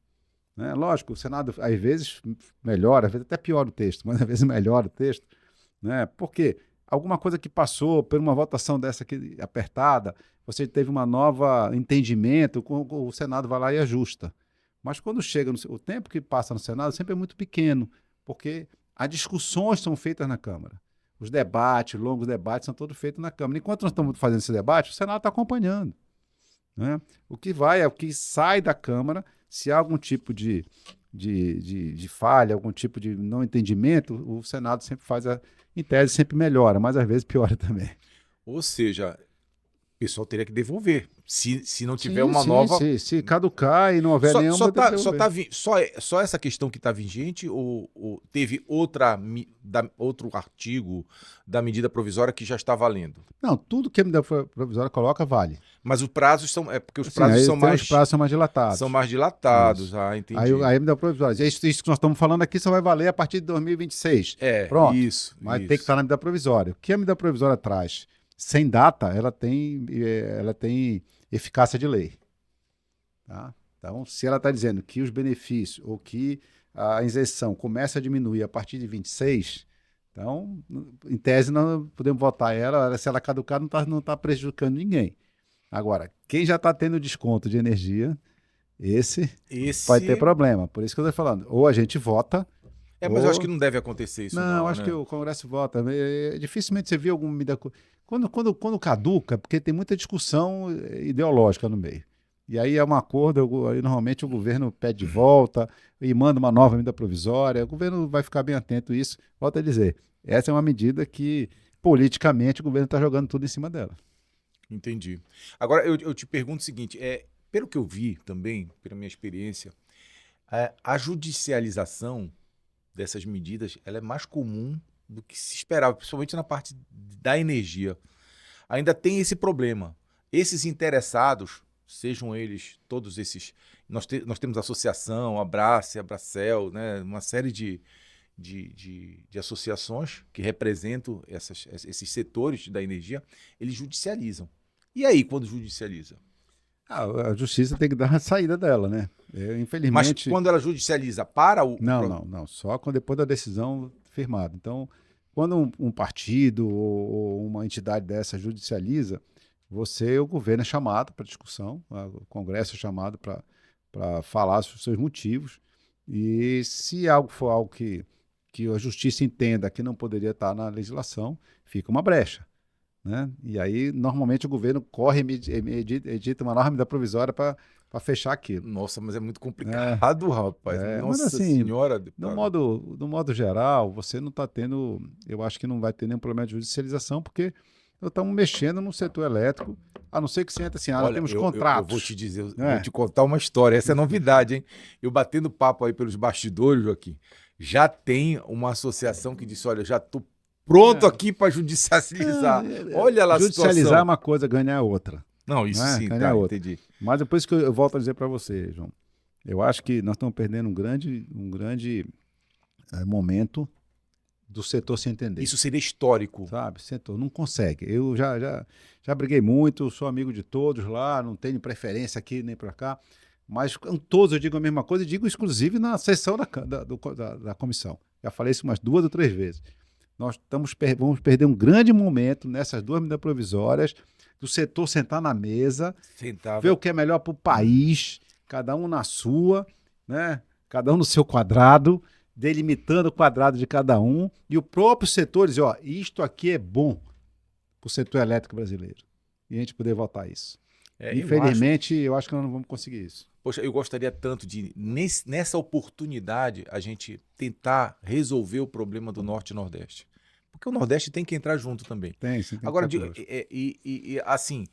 S2: Né? Lógico, o Senado, às vezes, melhora, às vezes até piora o texto, mas às vezes melhora o texto. Né? Porque alguma coisa que passou por uma votação dessa aqui apertada, você teve um novo entendimento, o Senado vai lá e ajusta. Mas quando chega, o tempo que passa no Senado sempre é muito pequeno, porque as discussões são feitas na Câmara. Os debates, longos debates, são todos feitos na Câmara. Enquanto nós estamos fazendo esse debate, o Senado está acompanhando. Né? O que vai é o que sai da Câmara. Se há algum tipo de falha, algum tipo de não entendimento, o Senado sempre faz, em tese, sempre melhora, mas às vezes piora também.
S1: Ou seja, o pessoal teria que devolver. Se não tiver uma nova.
S2: Se caducar e não houver nenhuma.
S1: Só essa questão que está vigente ou teve outro artigo da medida provisória que já está valendo?
S2: Não, tudo que a medida provisória coloca vale.
S1: Mas os prazos são. É porque os prazos são mais.
S2: Os prazos são mais dilatados.
S1: São mais dilatados.
S2: Isso.
S1: Entendi.
S2: Aí a medida provisória. Isso que nós estamos falando aqui só vai valer a partir de 2026.
S1: Pronto.
S2: Mas tem que estar na medida provisória. O que a medida provisória traz? Sem data, ela tem eficácia de lei. Tá? Então, se ela está dizendo que os benefícios ou que a isenção começa a diminuir a partir de 26, então, em tese, nós podemos votar ela, se ela caducar, não tá prejudicando ninguém. Agora, quem já está tendo desconto de energia, esse vai ter problema. Por isso que eu estou falando, ou a gente vota.
S1: Mas eu acho que não deve acontecer isso.
S2: Não, acho que o Congresso vota. Dificilmente você vê alguma medida. Quando caduca, porque tem muita discussão ideológica no meio. E aí é um acordo, aí normalmente o governo pede de volta e manda uma nova medida provisória. O governo vai ficar bem atento a isso. Volto a dizer, essa é uma medida que, politicamente, o governo está jogando tudo em cima dela.
S1: Entendi. Agora, eu te pergunto o seguinte, pelo que eu vi também, pela minha experiência, a judicialização dessas medidas ela é mais comum do que se esperava, principalmente na parte da energia. Ainda tem esse problema. Esses interessados, sejam eles todos esses... Nós temos a associação, a Abrace, a Abracel, né? Uma série de associações que representam esses setores da energia, eles judicializam. E aí, quando judicializa?
S2: A justiça tem que dar a saída dela, né? Infelizmente...
S1: Mas quando ela judicializa para o...
S2: Não. Só depois da decisão firmada. Então, quando um partido ou uma entidade dessa judicializa, o governo é chamado para discussão, o Congresso é chamado para falar sobre os seus motivos, e se algo for algo que a justiça entenda que não poderia estar na legislação, fica uma brecha. né? E aí, normalmente, o governo corre e edita uma norma medida provisória para fechar aquilo.
S1: Nossa, mas é muito
S2: É,
S1: complicado, rapaz.
S2: mas
S1: Nossa
S2: assim,
S1: senhora,
S2: no
S1: deputado.
S2: modo geral, você não está tendo, eu acho que não vai ter nenhum problema de judicialização, porque nós estamos mexendo no setor elétrico, a não ser que você entre assim, nós
S1: Olha,
S2: temos
S1: eu vou te
S2: contratos,
S1: dizer, eu vou
S2: né?
S1: te contar uma história. Essa é novidade, hein? Eu batendo papo aí pelos bastidores, Joaquim, já tem uma associação que disse: olha, já estou pronto
S2: É.
S1: aqui para
S2: Não,
S1: judicializar. Olha lá a
S2: judicializar é
S1: situação.
S2: uma coisa, ganhar é outra,
S1: Não, isso
S2: né?
S1: sim,
S2: Ganhar é
S1: tá,
S2: outra.
S1: entendi.
S2: Mas depois que eu volto a dizer para você, João, eu acho que nós estamos perdendo um grande momento do setor se entender.
S1: Isso seria histórico.
S2: Sabe? Setor não consegue. Eu já briguei muito, sou amigo de todos lá, não tenho preferência aqui nem para cá, mas com todos eu digo a mesma coisa e digo inclusive na sessão da comissão. Já falei isso umas 2 ou 3 vezes. Nós vamos perder um grande momento nessas 2 medidas provisórias, do setor sentar na mesa, ver
S1: Sentava.
S2: o que é melhor para o país, cada um na sua, né? Cada um no seu quadrado, delimitando o quadrado de cada um, e o próprio setor dizer, ó, isto aqui é bom para o setor elétrico brasileiro. E a gente poder votar isso.
S1: Eu acho.
S2: Infelizmente, eu acho que nós não vamos conseguir isso.
S1: Poxa, eu gostaria tanto de, nessa oportunidade, a gente tentar resolver o problema do Norte e Nordeste. Porque o Nordeste tem que entrar junto também.
S2: Tem, sim, tem que
S1: Agora,
S2: estar conosco.
S1: assim,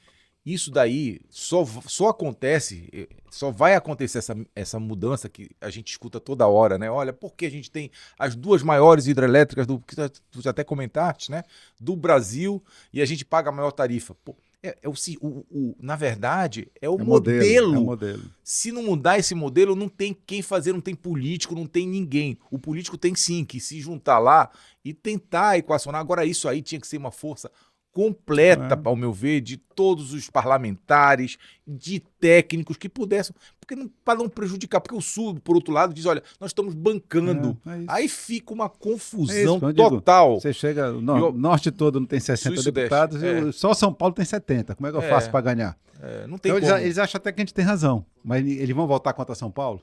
S1: isso daí só acontece, só vai acontecer essa mudança que a gente escuta toda hora, né? Olha, porque a gente tem as 2 maiores hidrelétricas, que tu já até comentaste, né? Do Brasil, e a gente paga a maior tarifa. Pô, na verdade, é o
S2: É modelo, é o
S1: modelo.
S2: modelo.
S1: Se não mudar esse modelo, não tem quem fazer, não tem político, não tem ninguém. O político tem sim que se juntar lá e tentar equacionar. Agora, isso aí tinha que ser uma força completa,
S2: É.
S1: ao meu ver, de todos os parlamentares, de técnicos que pudessem, porque para não prejudicar, porque o Sul, por outro lado, diz, olha, nós estamos bancando.
S2: É isso.
S1: Aí fica uma
S2: É isso,
S1: confusão
S2: quando eu digo,
S1: total.
S2: você chega, o
S1: E eu,
S2: norte todo não tem
S1: Sul e
S2: 60
S1: Sudeste,
S2: deputados, só São Paulo tem 70. Como é que eu faço para ganhar?
S1: não tem
S2: Então
S1: como.
S2: eles acham até que a gente tem razão, mas eles vão votar contra São Paulo?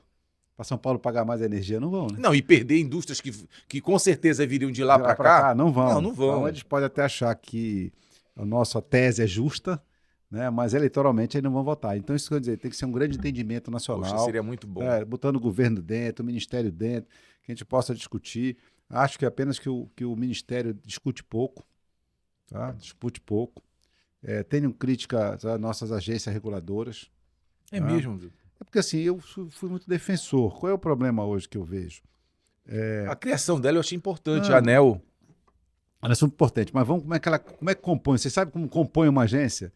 S2: Para São Paulo pagar mais energia? Não vão, né?
S1: Não, e perder indústrias que com certeza viriam de lá
S2: De lá
S1: para
S2: para
S1: cá?
S2: cá, não vão.
S1: Não vão.
S2: Então eles podem até achar que a nossa tese é justa, né? Mas eleitoralmente eles não vão votar. Então isso quer dizer, tem que ser um grande entendimento nacional.
S1: Poxa, seria muito bom.
S2: Botando o governo dentro, o ministério dentro, que a gente possa discutir. Acho que apenas que o ministério discute pouco, tá? Discute pouco. Tenham crítica às nossas agências reguladoras.
S1: É
S2: tá?
S1: mesmo, viu?
S2: É porque assim, eu fui muito defensor. Qual é o problema hoje que eu vejo?
S1: A criação dela eu achei importante,
S2: Não,
S1: a ANEEL.
S2: Ela é super importante, mas vamos, como é que compõe? Você sabe como compõe uma agência?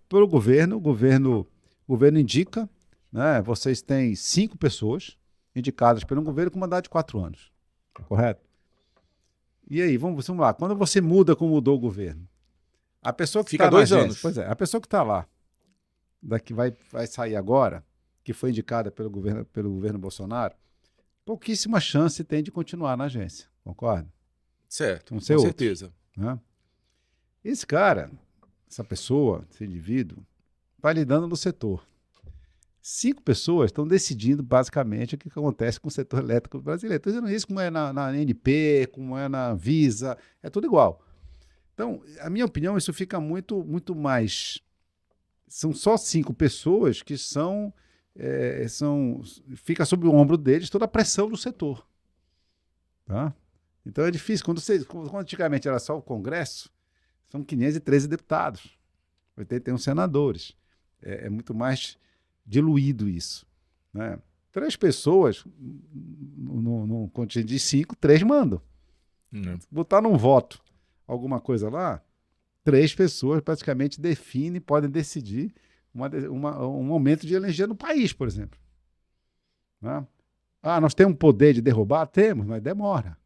S2: Pelo governo, o governo indica, né? Vocês têm 5 pessoas indicadas pelo governo com mandato de 4 anos. Correto? E aí, vamos lá. Quando você muda como mudou o governo, a pessoa que
S1: Fica
S2: está
S1: 2
S2: na
S1: anos.
S2: agência, pois é, a pessoa que está lá, daqui vai sair agora, que foi indicada pelo governo Bolsonaro, pouquíssima chance tem de continuar na agência. Concorda?
S1: Certo,
S2: Vão
S1: com
S2: ser outros,
S1: certeza.
S2: né? Esse cara, essa pessoa, esse indivíduo, vai lidando no setor. 5 pessoas estão decidindo basicamente o que acontece com o setor elétrico brasileiro. Estou dizendo isso como é na ANP, como é na Visa, é tudo igual. Então, a minha opinião, isso fica muito mais... São só 5 pessoas que fica sob o ombro deles toda a pressão do setor. Tá? Então é difícil. Quando antigamente era só o Congresso, são 513 deputados, 81 senadores. É muito mais diluído isso. Né? 3 pessoas, num contingente de 5, 3 mandam. Botar num voto alguma coisa lá, 3 pessoas praticamente podem decidir um momento de eleger no país, por exemplo. Né? Nós temos poder de derrubar? Temos, mas demora.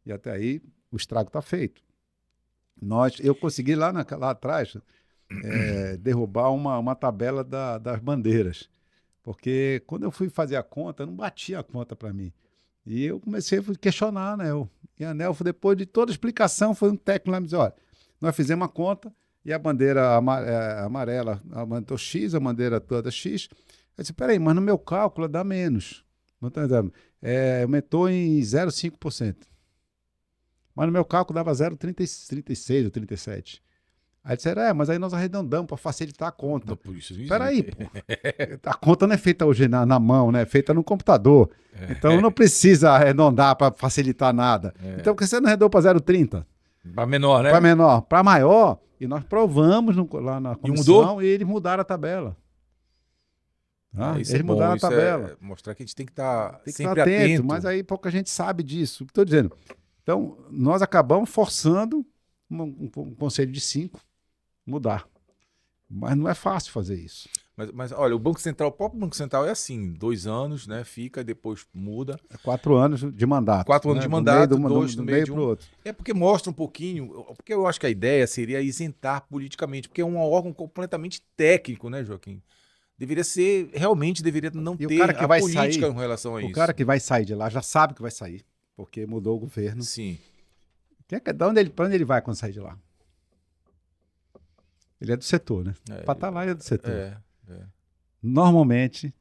S2: E até aí o estrago está feito. Eu consegui lá atrás derrubar uma tabela das bandeiras, porque quando eu fui fazer a conta, não batia a conta para mim. E eu comecei a questionar a ANEEL. E a ANEEL, depois de toda a explicação, foi um técnico lá me dizer, olha, nós fizemos uma conta e a bandeira amarela aumentou X, a bandeira toda X. Eu disse, peraí, mas no meu cálculo dá menos. Aumentou em 0,5%. Mas no meu cálculo dava 0,36 ou 37. Aí disseram, mas aí nós arredondamos para facilitar a conta.
S1: Não, por isso
S2: Espera aí, pô. A conta não é feita hoje na mão, né? É feita no computador. Então não precisa arredondar para facilitar nada. Então por que você não arredondou para 0,30?
S1: Para menor, né?
S2: Para menor. Para maior, e nós provamos lá na comissão e eles mudaram a tabela.
S1: Isso
S2: eles mudaram a tabela.
S1: Mostrar que a gente tem que estar
S2: sempre atento. Mas aí pouca gente sabe disso. Estou dizendo. Então, nós acabamos forçando um conselho de 5 mudar. Mas não é fácil fazer isso.
S1: Mas olha, o próprio Banco Central é assim, 2 anos, né? Fica, depois muda.
S2: 4 anos de mandato.
S1: 4 anos de mandato, dois
S2: do meio para o outro.
S1: É porque mostra um pouquinho, porque eu acho que a ideia seria isentar politicamente, porque é um órgão completamente técnico, né, Joaquim? Realmente deveria não ter a política em relação a isso.
S2: O cara que vai sair de lá já sabe que vai sair, porque mudou o governo.
S1: Sim.
S2: Para onde ele vai quando sair de lá? Ele é do setor, né? Para estar lá, ele é do setor. Normalmente,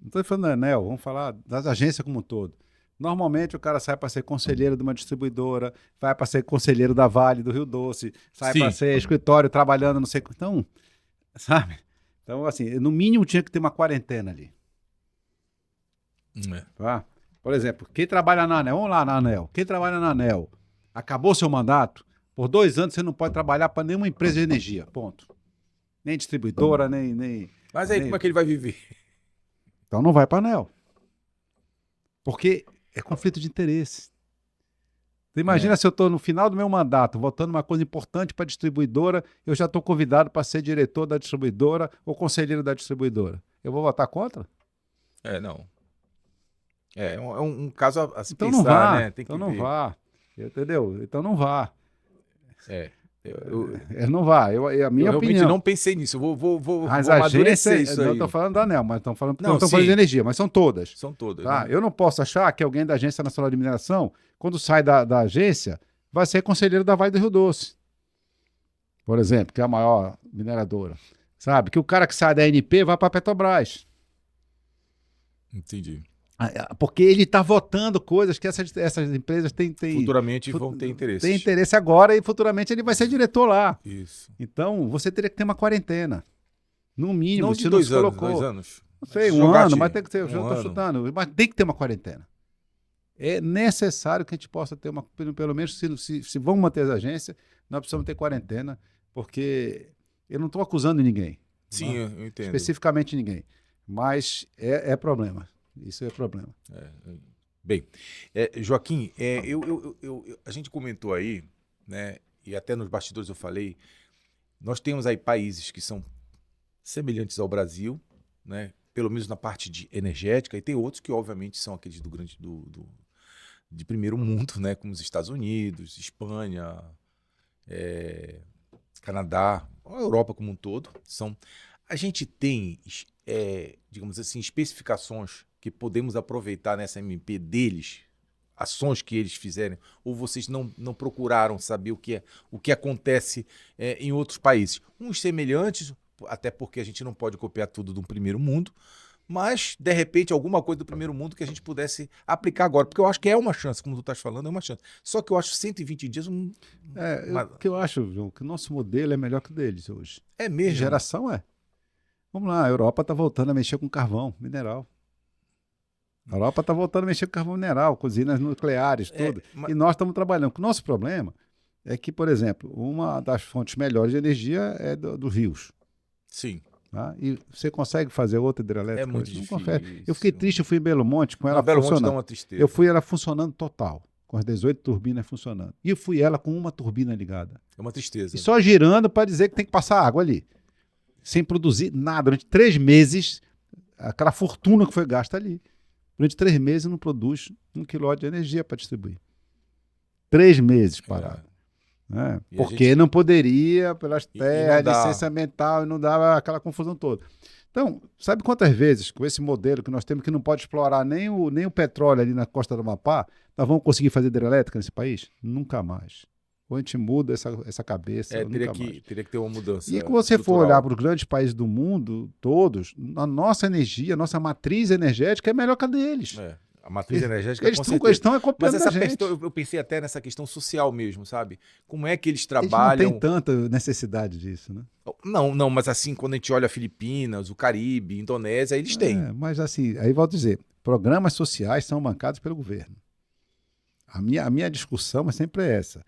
S2: não estou falando da ANEEL, vamos falar das agências como um todo. Normalmente o cara sai para ser conselheiro de uma distribuidora, vai para ser conselheiro da Vale, do Rio Doce, sai para ser escritório trabalhando, não sei o que. Então, sabe? Então, assim, no mínimo tinha que ter uma quarentena ali. Tá? Por exemplo, quem trabalha na ANEEL, vamos lá na ANEEL, quem trabalha na ANEEL, acabou seu mandato, por 2 anos você não pode trabalhar para nenhuma empresa de energia, ponto. Nem distribuidora, nem...
S1: Mas aí como é que ele vai viver?
S2: Então não vai para a ANEEL. Porque é conflito de interesse. Você imagina se eu estou no final do meu mandato, votando uma coisa importante para a distribuidora, eu já estou convidado para ser diretor da distribuidora ou conselheiro da distribuidora. Eu vou votar contra?
S1: Não. É um caso a se
S2: então
S1: pensar,
S2: não vá,
S1: né?
S2: Então não vá. Entendeu? Então não vá.
S1: Eu
S2: não vá. A minha
S1: realmente
S2: opinião.
S1: não pensei nisso. Eu vou
S2: As
S1: amadurecer
S2: agências,
S1: isso aí.
S2: não estou falando da ANEEL, mas estão falando
S1: sim.
S2: de energia, mas são todas.
S1: São todas.
S2: Tá?
S1: Né?
S2: Eu não posso achar que alguém da Agência Nacional de Mineração, quando sai da agência, vai ser conselheiro da Vale do Rio Doce, por exemplo, que é a maior mineradora. Sabe? Que o cara que sai da ANP vai para a Petrobras.
S1: Entendi.
S2: Porque ele está votando coisas que essas empresas têm...
S1: Futuramente vão ter interesse.
S2: Tem interesse agora e futuramente ele vai ser diretor lá.
S1: Isso.
S2: Então, você teria que ter uma quarentena. No mínimo,
S1: não
S2: se
S1: de
S2: não
S1: 2
S2: se
S1: anos,
S2: colocou.
S1: 2 anos.
S2: Não sei, um ano, mas tem que ter, eu já estou chutando. Mas tem que ter uma quarentena. É necessário que a gente possa ter pelo menos, se vamos manter as agências, nós precisamos ter quarentena, porque eu não estou acusando ninguém.
S1: Sim, eu entendo.
S2: Especificamente ninguém. Mas problema. Isso é problema.
S1: Bem, Joaquim, a gente comentou aí, né, e até nos bastidores eu falei, nós temos aí países que são semelhantes ao Brasil, né, pelo menos na parte de energética, e tem outros que obviamente são aqueles de primeiro mundo, né, como os Estados Unidos, Espanha, Canadá, a Europa como um todo. A gente tem, digamos assim, especificações que podemos aproveitar nessa MP deles, ações que eles fizerem, ou vocês não procuraram saber o que acontece em outros países? Uns semelhantes, até porque a gente não pode copiar tudo do primeiro mundo, mas, de repente, alguma coisa do primeiro mundo que a gente pudesse aplicar agora, porque eu acho que é uma chance, como tu estás falando, é uma chance. Só que eu acho 120 dias... O
S2: que eu acho, João, que o nosso modelo é melhor que o deles hoje.
S1: É mesmo?
S2: Geração Vamos lá, a Europa está voltando a mexer com carvão, mineral. A Europa está voltando a mexer com carvão mineral, com usinas nucleares, tudo. E nós estamos trabalhando. O nosso problema é que, por exemplo, uma das fontes melhores de energia é dos rios.
S1: Sim.
S2: Tá? E você consegue fazer outra hidrelétrica?
S1: É muito difícil.
S2: Eu fiquei triste, eu fui em Belo Monte com ela
S1: Belo Monte
S2: funcionando.
S1: dá uma tristeza.
S2: Eu fui ela funcionando total, com as 18 turbinas funcionando. E eu fui ela com uma turbina ligada.
S1: É uma tristeza.
S2: E só girando para dizer que tem que passar água ali. Sem produzir nada. Durante 3 meses, aquela fortuna que foi gasta ali. Durante 3 meses não produz 1 kW de energia para distribuir. 3 meses parado. Porque não poderia, pelas terras, licença ambiental, e não dava aquela confusão toda. Então, sabe quantas vezes, com esse modelo que nós temos, que não pode explorar nem o petróleo ali na costa do Amapá, nós vamos conseguir fazer hidrelétrica nesse país? Nunca mais. Ou a gente muda essa cabeça.
S1: Teria que ter uma mudança.
S2: E quando você for olhar para os grandes países do mundo, todos, a nossa energia, a nossa matriz energética é melhor que a deles.
S1: A matriz energética,
S2: Eles
S1: com
S2: estão
S1: certeza.
S2: copiando
S1: Mas
S2: da
S1: essa
S2: gente.
S1: questão, eu pensei até nessa questão social mesmo, sabe? Como é que eles
S2: Eles não têm
S1: trabalham?
S2: tanta necessidade disso, né?
S1: Não, não, mas assim, quando a gente olha Filipinas, o Caribe, Indonésia, eles têm.
S2: Mas assim, aí volto a dizer, programas sociais são bancados pelo governo. A minha discussão é sempre essa.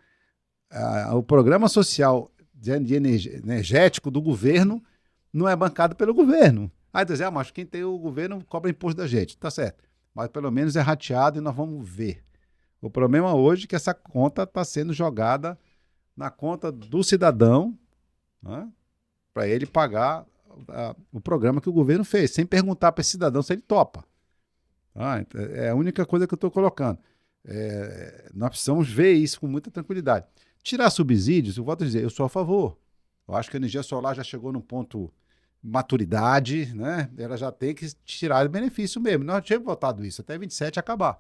S2: O programa social energético do governo não é bancado pelo governo. Aí dizer, mas quem tem o governo cobra imposto da gente. Tá certo. Mas pelo menos é rateado e nós vamos ver. O problema hoje é que essa conta está sendo jogada na conta do cidadão, né, para ele pagar o programa que o governo fez, sem perguntar para esse cidadão se ele topa. É a única coisa que eu estou colocando. Nós precisamos ver isso com muita tranquilidade. Tirar subsídios, eu volto a dizer, eu sou a favor. Eu acho que a energia solar já chegou num ponto de maturidade, né? Ela já tem que tirar o benefício mesmo. Nós tínhamos votado isso, até 27 acabar.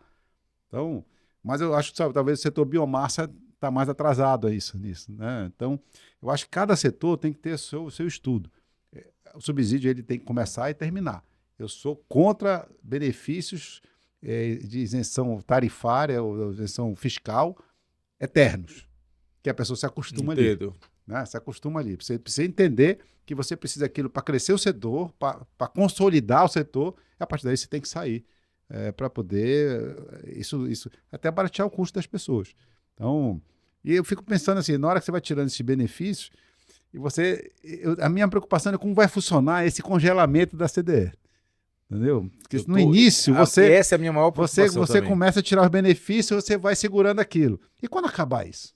S2: Então, mas eu acho que talvez o setor biomassa está mais atrasado nisso, né? Então, eu acho que cada setor tem que ter o seu estudo. O subsídio ele tem que começar e terminar. Eu sou contra benefícios de isenção tarifária ou isenção fiscal eternos, que a pessoa se acostuma ali. Né? Se acostuma ali. Você precisa entender que você precisa daquilo para crescer o setor, para consolidar o setor, e a partir daí você tem que sair para poder isso até baratear o custo das pessoas. Então, e eu fico pensando assim, na hora que você vai tirando esses benefícios, a minha preocupação é como vai funcionar esse congelamento da CDE. Entendeu? Porque no início
S1: essa é a minha maior preocupação
S2: você começa a tirar os benefícios, você vai segurando aquilo. E quando acabar isso?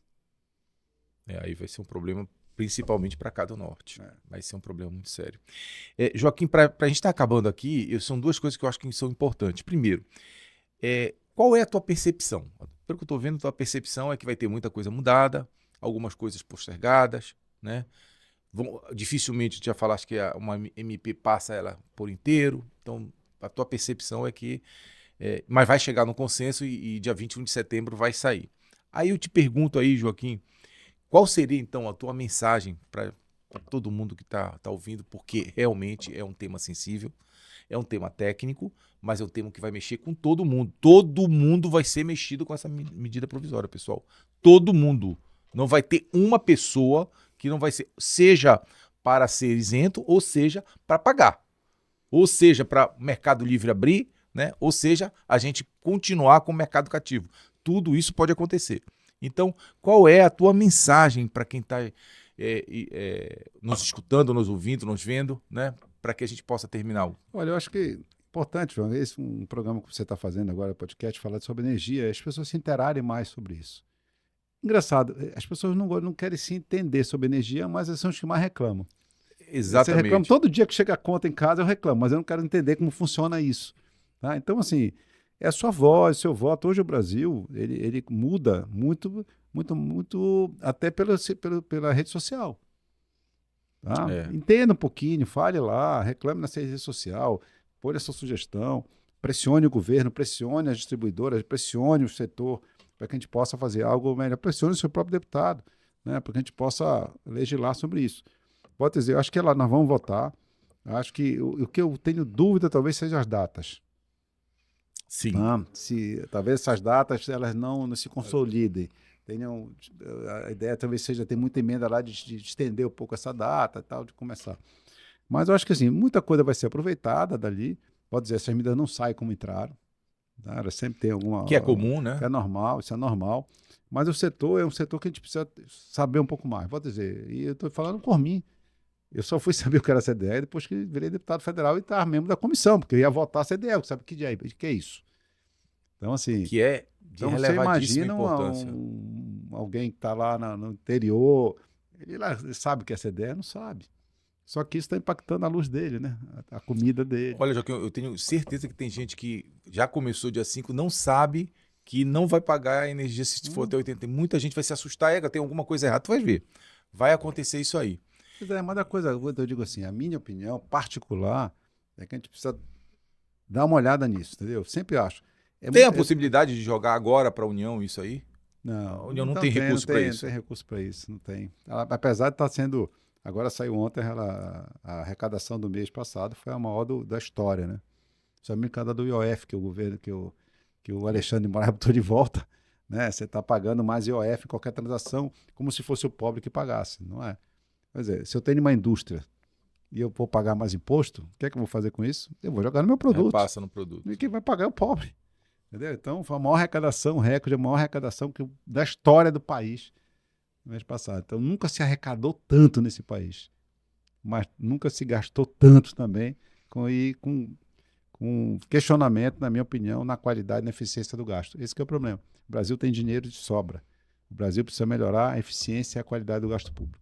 S1: Aí vai ser um problema principalmente para cá do norte. Vai ser um problema muito sério. Joaquim, para a gente estar acabando aqui, são duas coisas que eu acho que são importantes. Primeiro, qual é a tua percepção? Pelo que eu estou vendo, a tua percepção é que vai ter muita coisa mudada, algumas coisas postergadas, né? Dificilmente, tu já falaste que uma MP passa ela por inteiro, então a tua percepção é que... mas vai chegar no consenso e dia 21 de setembro vai sair. Aí eu te pergunto aí, Joaquim, qual seria então a tua mensagem para todo mundo que está ouvindo, porque realmente é um tema sensível, é um tema técnico, mas é um tema que vai mexer com todo mundo. Todo mundo vai ser mexido com essa medida provisória, pessoal. Todo mundo. Não vai ter uma pessoa que não vai ser, seja para ser isento, ou seja, para pagar. Ou seja, para o Mercado Livre abrir, né? Ou seja, a gente continuar com o mercado cativo. Tudo isso pode acontecer. Então, qual é a tua mensagem para quem está nos escutando, nos ouvindo, nos vendo, né? Para que a gente possa terminar?
S2: Olha, eu acho que é importante, João, esse um programa que você está fazendo agora, podcast, falar sobre energia, as pessoas se interarem mais sobre isso. Engraçado, as pessoas não querem se entender sobre energia, mas elas são os que mais reclamam.
S1: Exatamente.
S2: Você reclama, todo dia que chega a conta em casa eu reclamo, mas eu não quero entender como funciona isso. Tá? Então, assim, é a sua voz, seu voto. Hoje o Brasil, ele muda muito, muito, muito, até pela rede social. Tá? Entenda um pouquinho, fale lá, reclame na rede social, põe a sua sugestão, pressione o governo, pressione as distribuidoras, pressione o setor, para que a gente possa fazer algo melhor. Pressione o seu próprio deputado, né, para que a gente possa legislar sobre isso. Pode dizer, eu acho que nós vamos votar. Eu acho que o que eu tenho dúvida talvez sejam as datas.
S1: Sim.
S2: Talvez essas datas elas não se consolidem. A ideia talvez seja ter muita emenda lá de estender um pouco essa data e tal, de começar. Mas eu acho que assim, muita coisa vai ser aproveitada dali. Pode dizer, essas medidas não saem como entraram. Tá? Sempre tem alguma...
S1: Que é comum, né?
S2: Que é normal, isso é normal. Mas o setor é um setor que a gente precisa saber um pouco mais. Vou dizer, e eu estou falando por mim. Eu só fui saber o que era a CDE depois que virei deputado federal e estava membro da comissão, porque eu ia votar a CDE, sabe o que é isso? Então, assim...
S1: Que é de
S2: você imagina
S1: importância.
S2: Alguém que está lá no interior, ele sabe o que é CDE? Não sabe. Só que isso está impactando a luz dele, né? A comida dele.
S1: Olha, Joaquim, eu tenho certeza que tem gente que já começou dia 5, não sabe que não vai pagar a energia se for até 80. Muita gente vai se assustar, tem alguma coisa errada, tu vai ver. Vai acontecer isso aí.
S2: Mas a coisa, eu digo assim, a minha opinião particular é que a gente precisa dar uma olhada nisso, entendeu? Sempre acho.
S1: Tem a possibilidade de jogar agora para a União isso aí?
S2: Não.
S1: A União não tem recurso para isso?
S2: Não tem recurso para isso, não tem. Apesar de estar sendo... Agora saiu ontem a arrecadação do mês passado, foi a maior da história, né? Se não me engano, do IOF, que é o governo, que que o Alexandre de Moraes botou de volta, né? Você está pagando mais IOF em qualquer transação, como se fosse o pobre que pagasse, não é? Quer dizer, se eu tenho uma indústria e eu vou pagar mais imposto, o que é que eu vou fazer com isso? Eu vou jogar no meu produto.
S1: Passa no produto.
S2: E quem vai pagar é o pobre. Entendeu? Então, foi a maior arrecadação, o recorde, a maior arrecadação da história do país no mês passado. Então, nunca se arrecadou tanto nesse país, mas nunca se gastou tanto também com questionamento, na minha opinião, na qualidade e na eficiência do gasto. Esse que é o problema. O Brasil tem dinheiro de sobra. O Brasil precisa melhorar a eficiência e a qualidade do gasto público.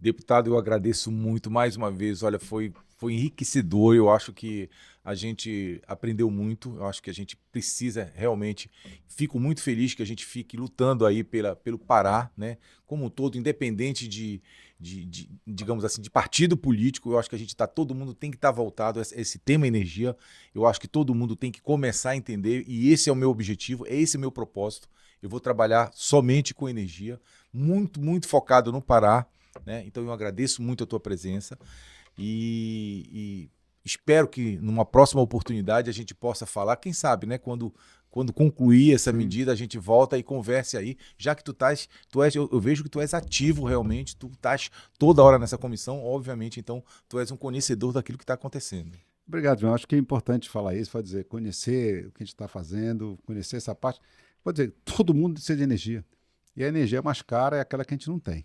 S1: Deputado, eu agradeço muito mais uma vez. Olha, foi enriquecedor. Eu acho que a gente aprendeu muito. Eu acho que a gente precisa realmente. Fico muito feliz que a gente fique lutando aí pelo Pará, né? Como um todo, independente digamos assim, de partido político. Eu acho que a gente todo mundo tem que estar voltado a esse tema energia. Eu acho que todo mundo tem que começar a entender, e esse é o meu objetivo, esse é o meu propósito. Eu vou trabalhar somente com energia, muito, muito focado no Pará. Né? Então eu agradeço muito a tua presença e espero que numa próxima oportunidade a gente possa falar, quem sabe, né? Quando concluir essa medida, a gente volta e converse aí, já que eu vejo que tu és ativo realmente, tu estás toda hora nessa comissão, obviamente, então tu és um conhecedor daquilo que está acontecendo.
S2: Obrigado, João. Acho que é importante falar isso, pode dizer, conhecer o que a gente está fazendo, conhecer essa parte. Pode dizer, todo mundo precisa de energia. E a energia mais cara é aquela que a gente não tem.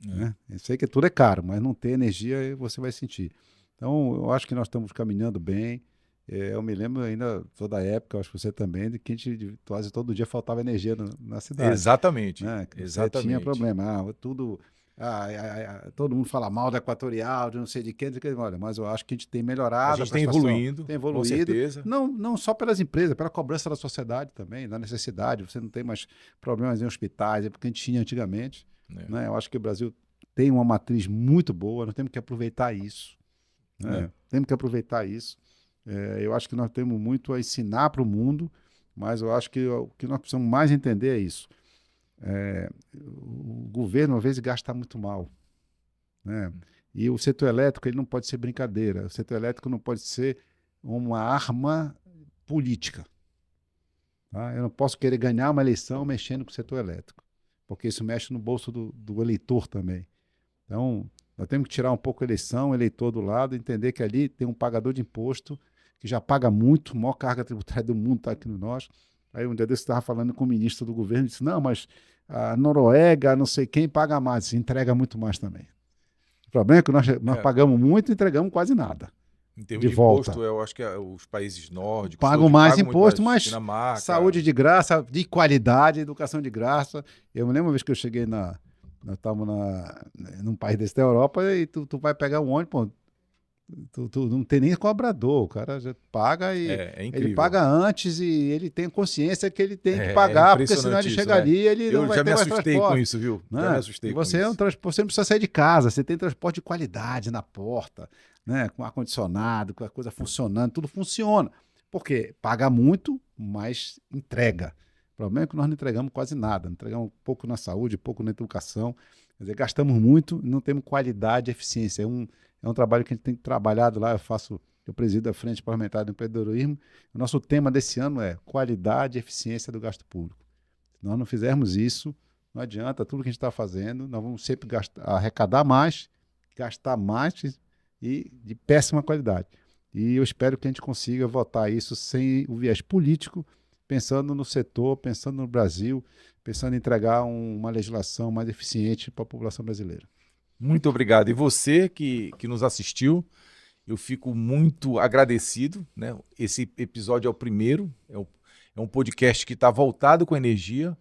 S2: Né? Eu sei que tudo é caro, mas não ter energia você vai sentir. Então, eu acho que nós estamos caminhando bem. Eu me lembro ainda toda a época, acho que você também, de que a gente quase todo dia faltava energia na cidade.
S1: Exatamente.
S2: Né?
S1: Exatamente.
S2: Você tinha problema. Todo mundo fala mal da Equatorial, de não sei de quem. Olha, mas eu acho que a gente tem melhorado.
S1: A gente tem evoluído,
S2: com certeza. Não só pelas empresas, pela cobrança da sociedade também, da necessidade. Você não tem mais problemas em hospitais, é porque a gente tinha antigamente. Né? Eu acho que o Brasil tem uma matriz muito boa, nós temos que aproveitar isso. Né? Temos que aproveitar isso. Eu acho que nós temos muito a ensinar para o mundo, mas eu acho que o que nós precisamos mais entender é isso. O governo, às vezes, gasta muito mal. Né? E o setor elétrico ele não pode ser brincadeira. O setor elétrico não pode ser uma arma política. Tá? Eu não posso querer ganhar uma eleição mexendo com o setor elétrico, porque isso mexe no bolso do eleitor também. Então, nós temos que tirar um pouco a eleição, o eleitor do lado, entender que ali tem um pagador de imposto que já paga muito, a maior carga tributária do mundo está aqui no nós. Aí um dia desse eu estava falando com o ministro do governo, disse, não, mas a Noruega, não sei quem, paga mais, entrega muito mais também. O problema é que nós pagamos muito e entregamos quase nada.
S1: Em termos de imposto, eu acho que os países nórdicos
S2: pagam mais imposto, mas
S1: Dinamarca,
S2: saúde de graça, de qualidade, educação de graça. Eu me lembro uma vez que eu cheguei nós estávamos num país desse da Europa e tu vai pegar um ônibus, pô, tu não tem nem cobrador, o cara já paga e ele paga antes e ele tem consciência que ele tem que pagar, porque senão ele chega ali e ele não vai ter mais transporte. Eu já me assustei com isso,
S1: viu?
S2: Né?
S1: Já me assustei
S2: com isso. Você não precisa sair de casa, você tem transporte de qualidade na porta, né? Com ar-condicionado, com a coisa funcionando, tudo funciona. Por quê? Paga muito, mas entrega. O problema é que nós não entregamos quase nada, entregamos pouco na saúde, pouco na educação, quer dizer, gastamos muito e não temos qualidade e eficiência. É um trabalho que a gente tem trabalhado lá, eu presido a Frente Parlamentar do Empreendedorismo. O nosso tema desse ano é qualidade e eficiência do gasto público. Se nós não fizermos isso, não adianta tudo que a gente está fazendo, nós vamos sempre arrecadar mais, gastar mais e de péssima qualidade. E eu espero que a gente consiga votar isso sem o viés político, pensando no setor, pensando no Brasil, pensando em entregar uma legislação mais eficiente para a população brasileira.
S1: Muito obrigado. E você que nos assistiu, eu fico muito agradecido. Né? Esse episódio é o primeiro, é um podcast que está voltado com energia,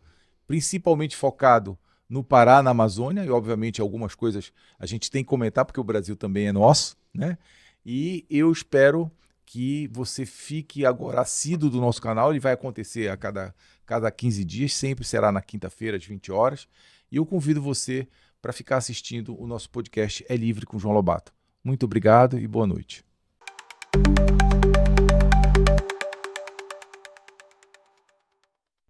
S1: principalmente focado no Pará, na Amazônia, e obviamente algumas coisas a gente tem que comentar, porque o Brasil também é nosso. Né? E eu espero que você fique agora assíduo do nosso canal. Ele vai acontecer a cada 15 dias, sempre será na quinta-feira, às 20 horas. E eu convido você para ficar assistindo o nosso podcast É Livre com João Lobato. Muito obrigado e boa noite.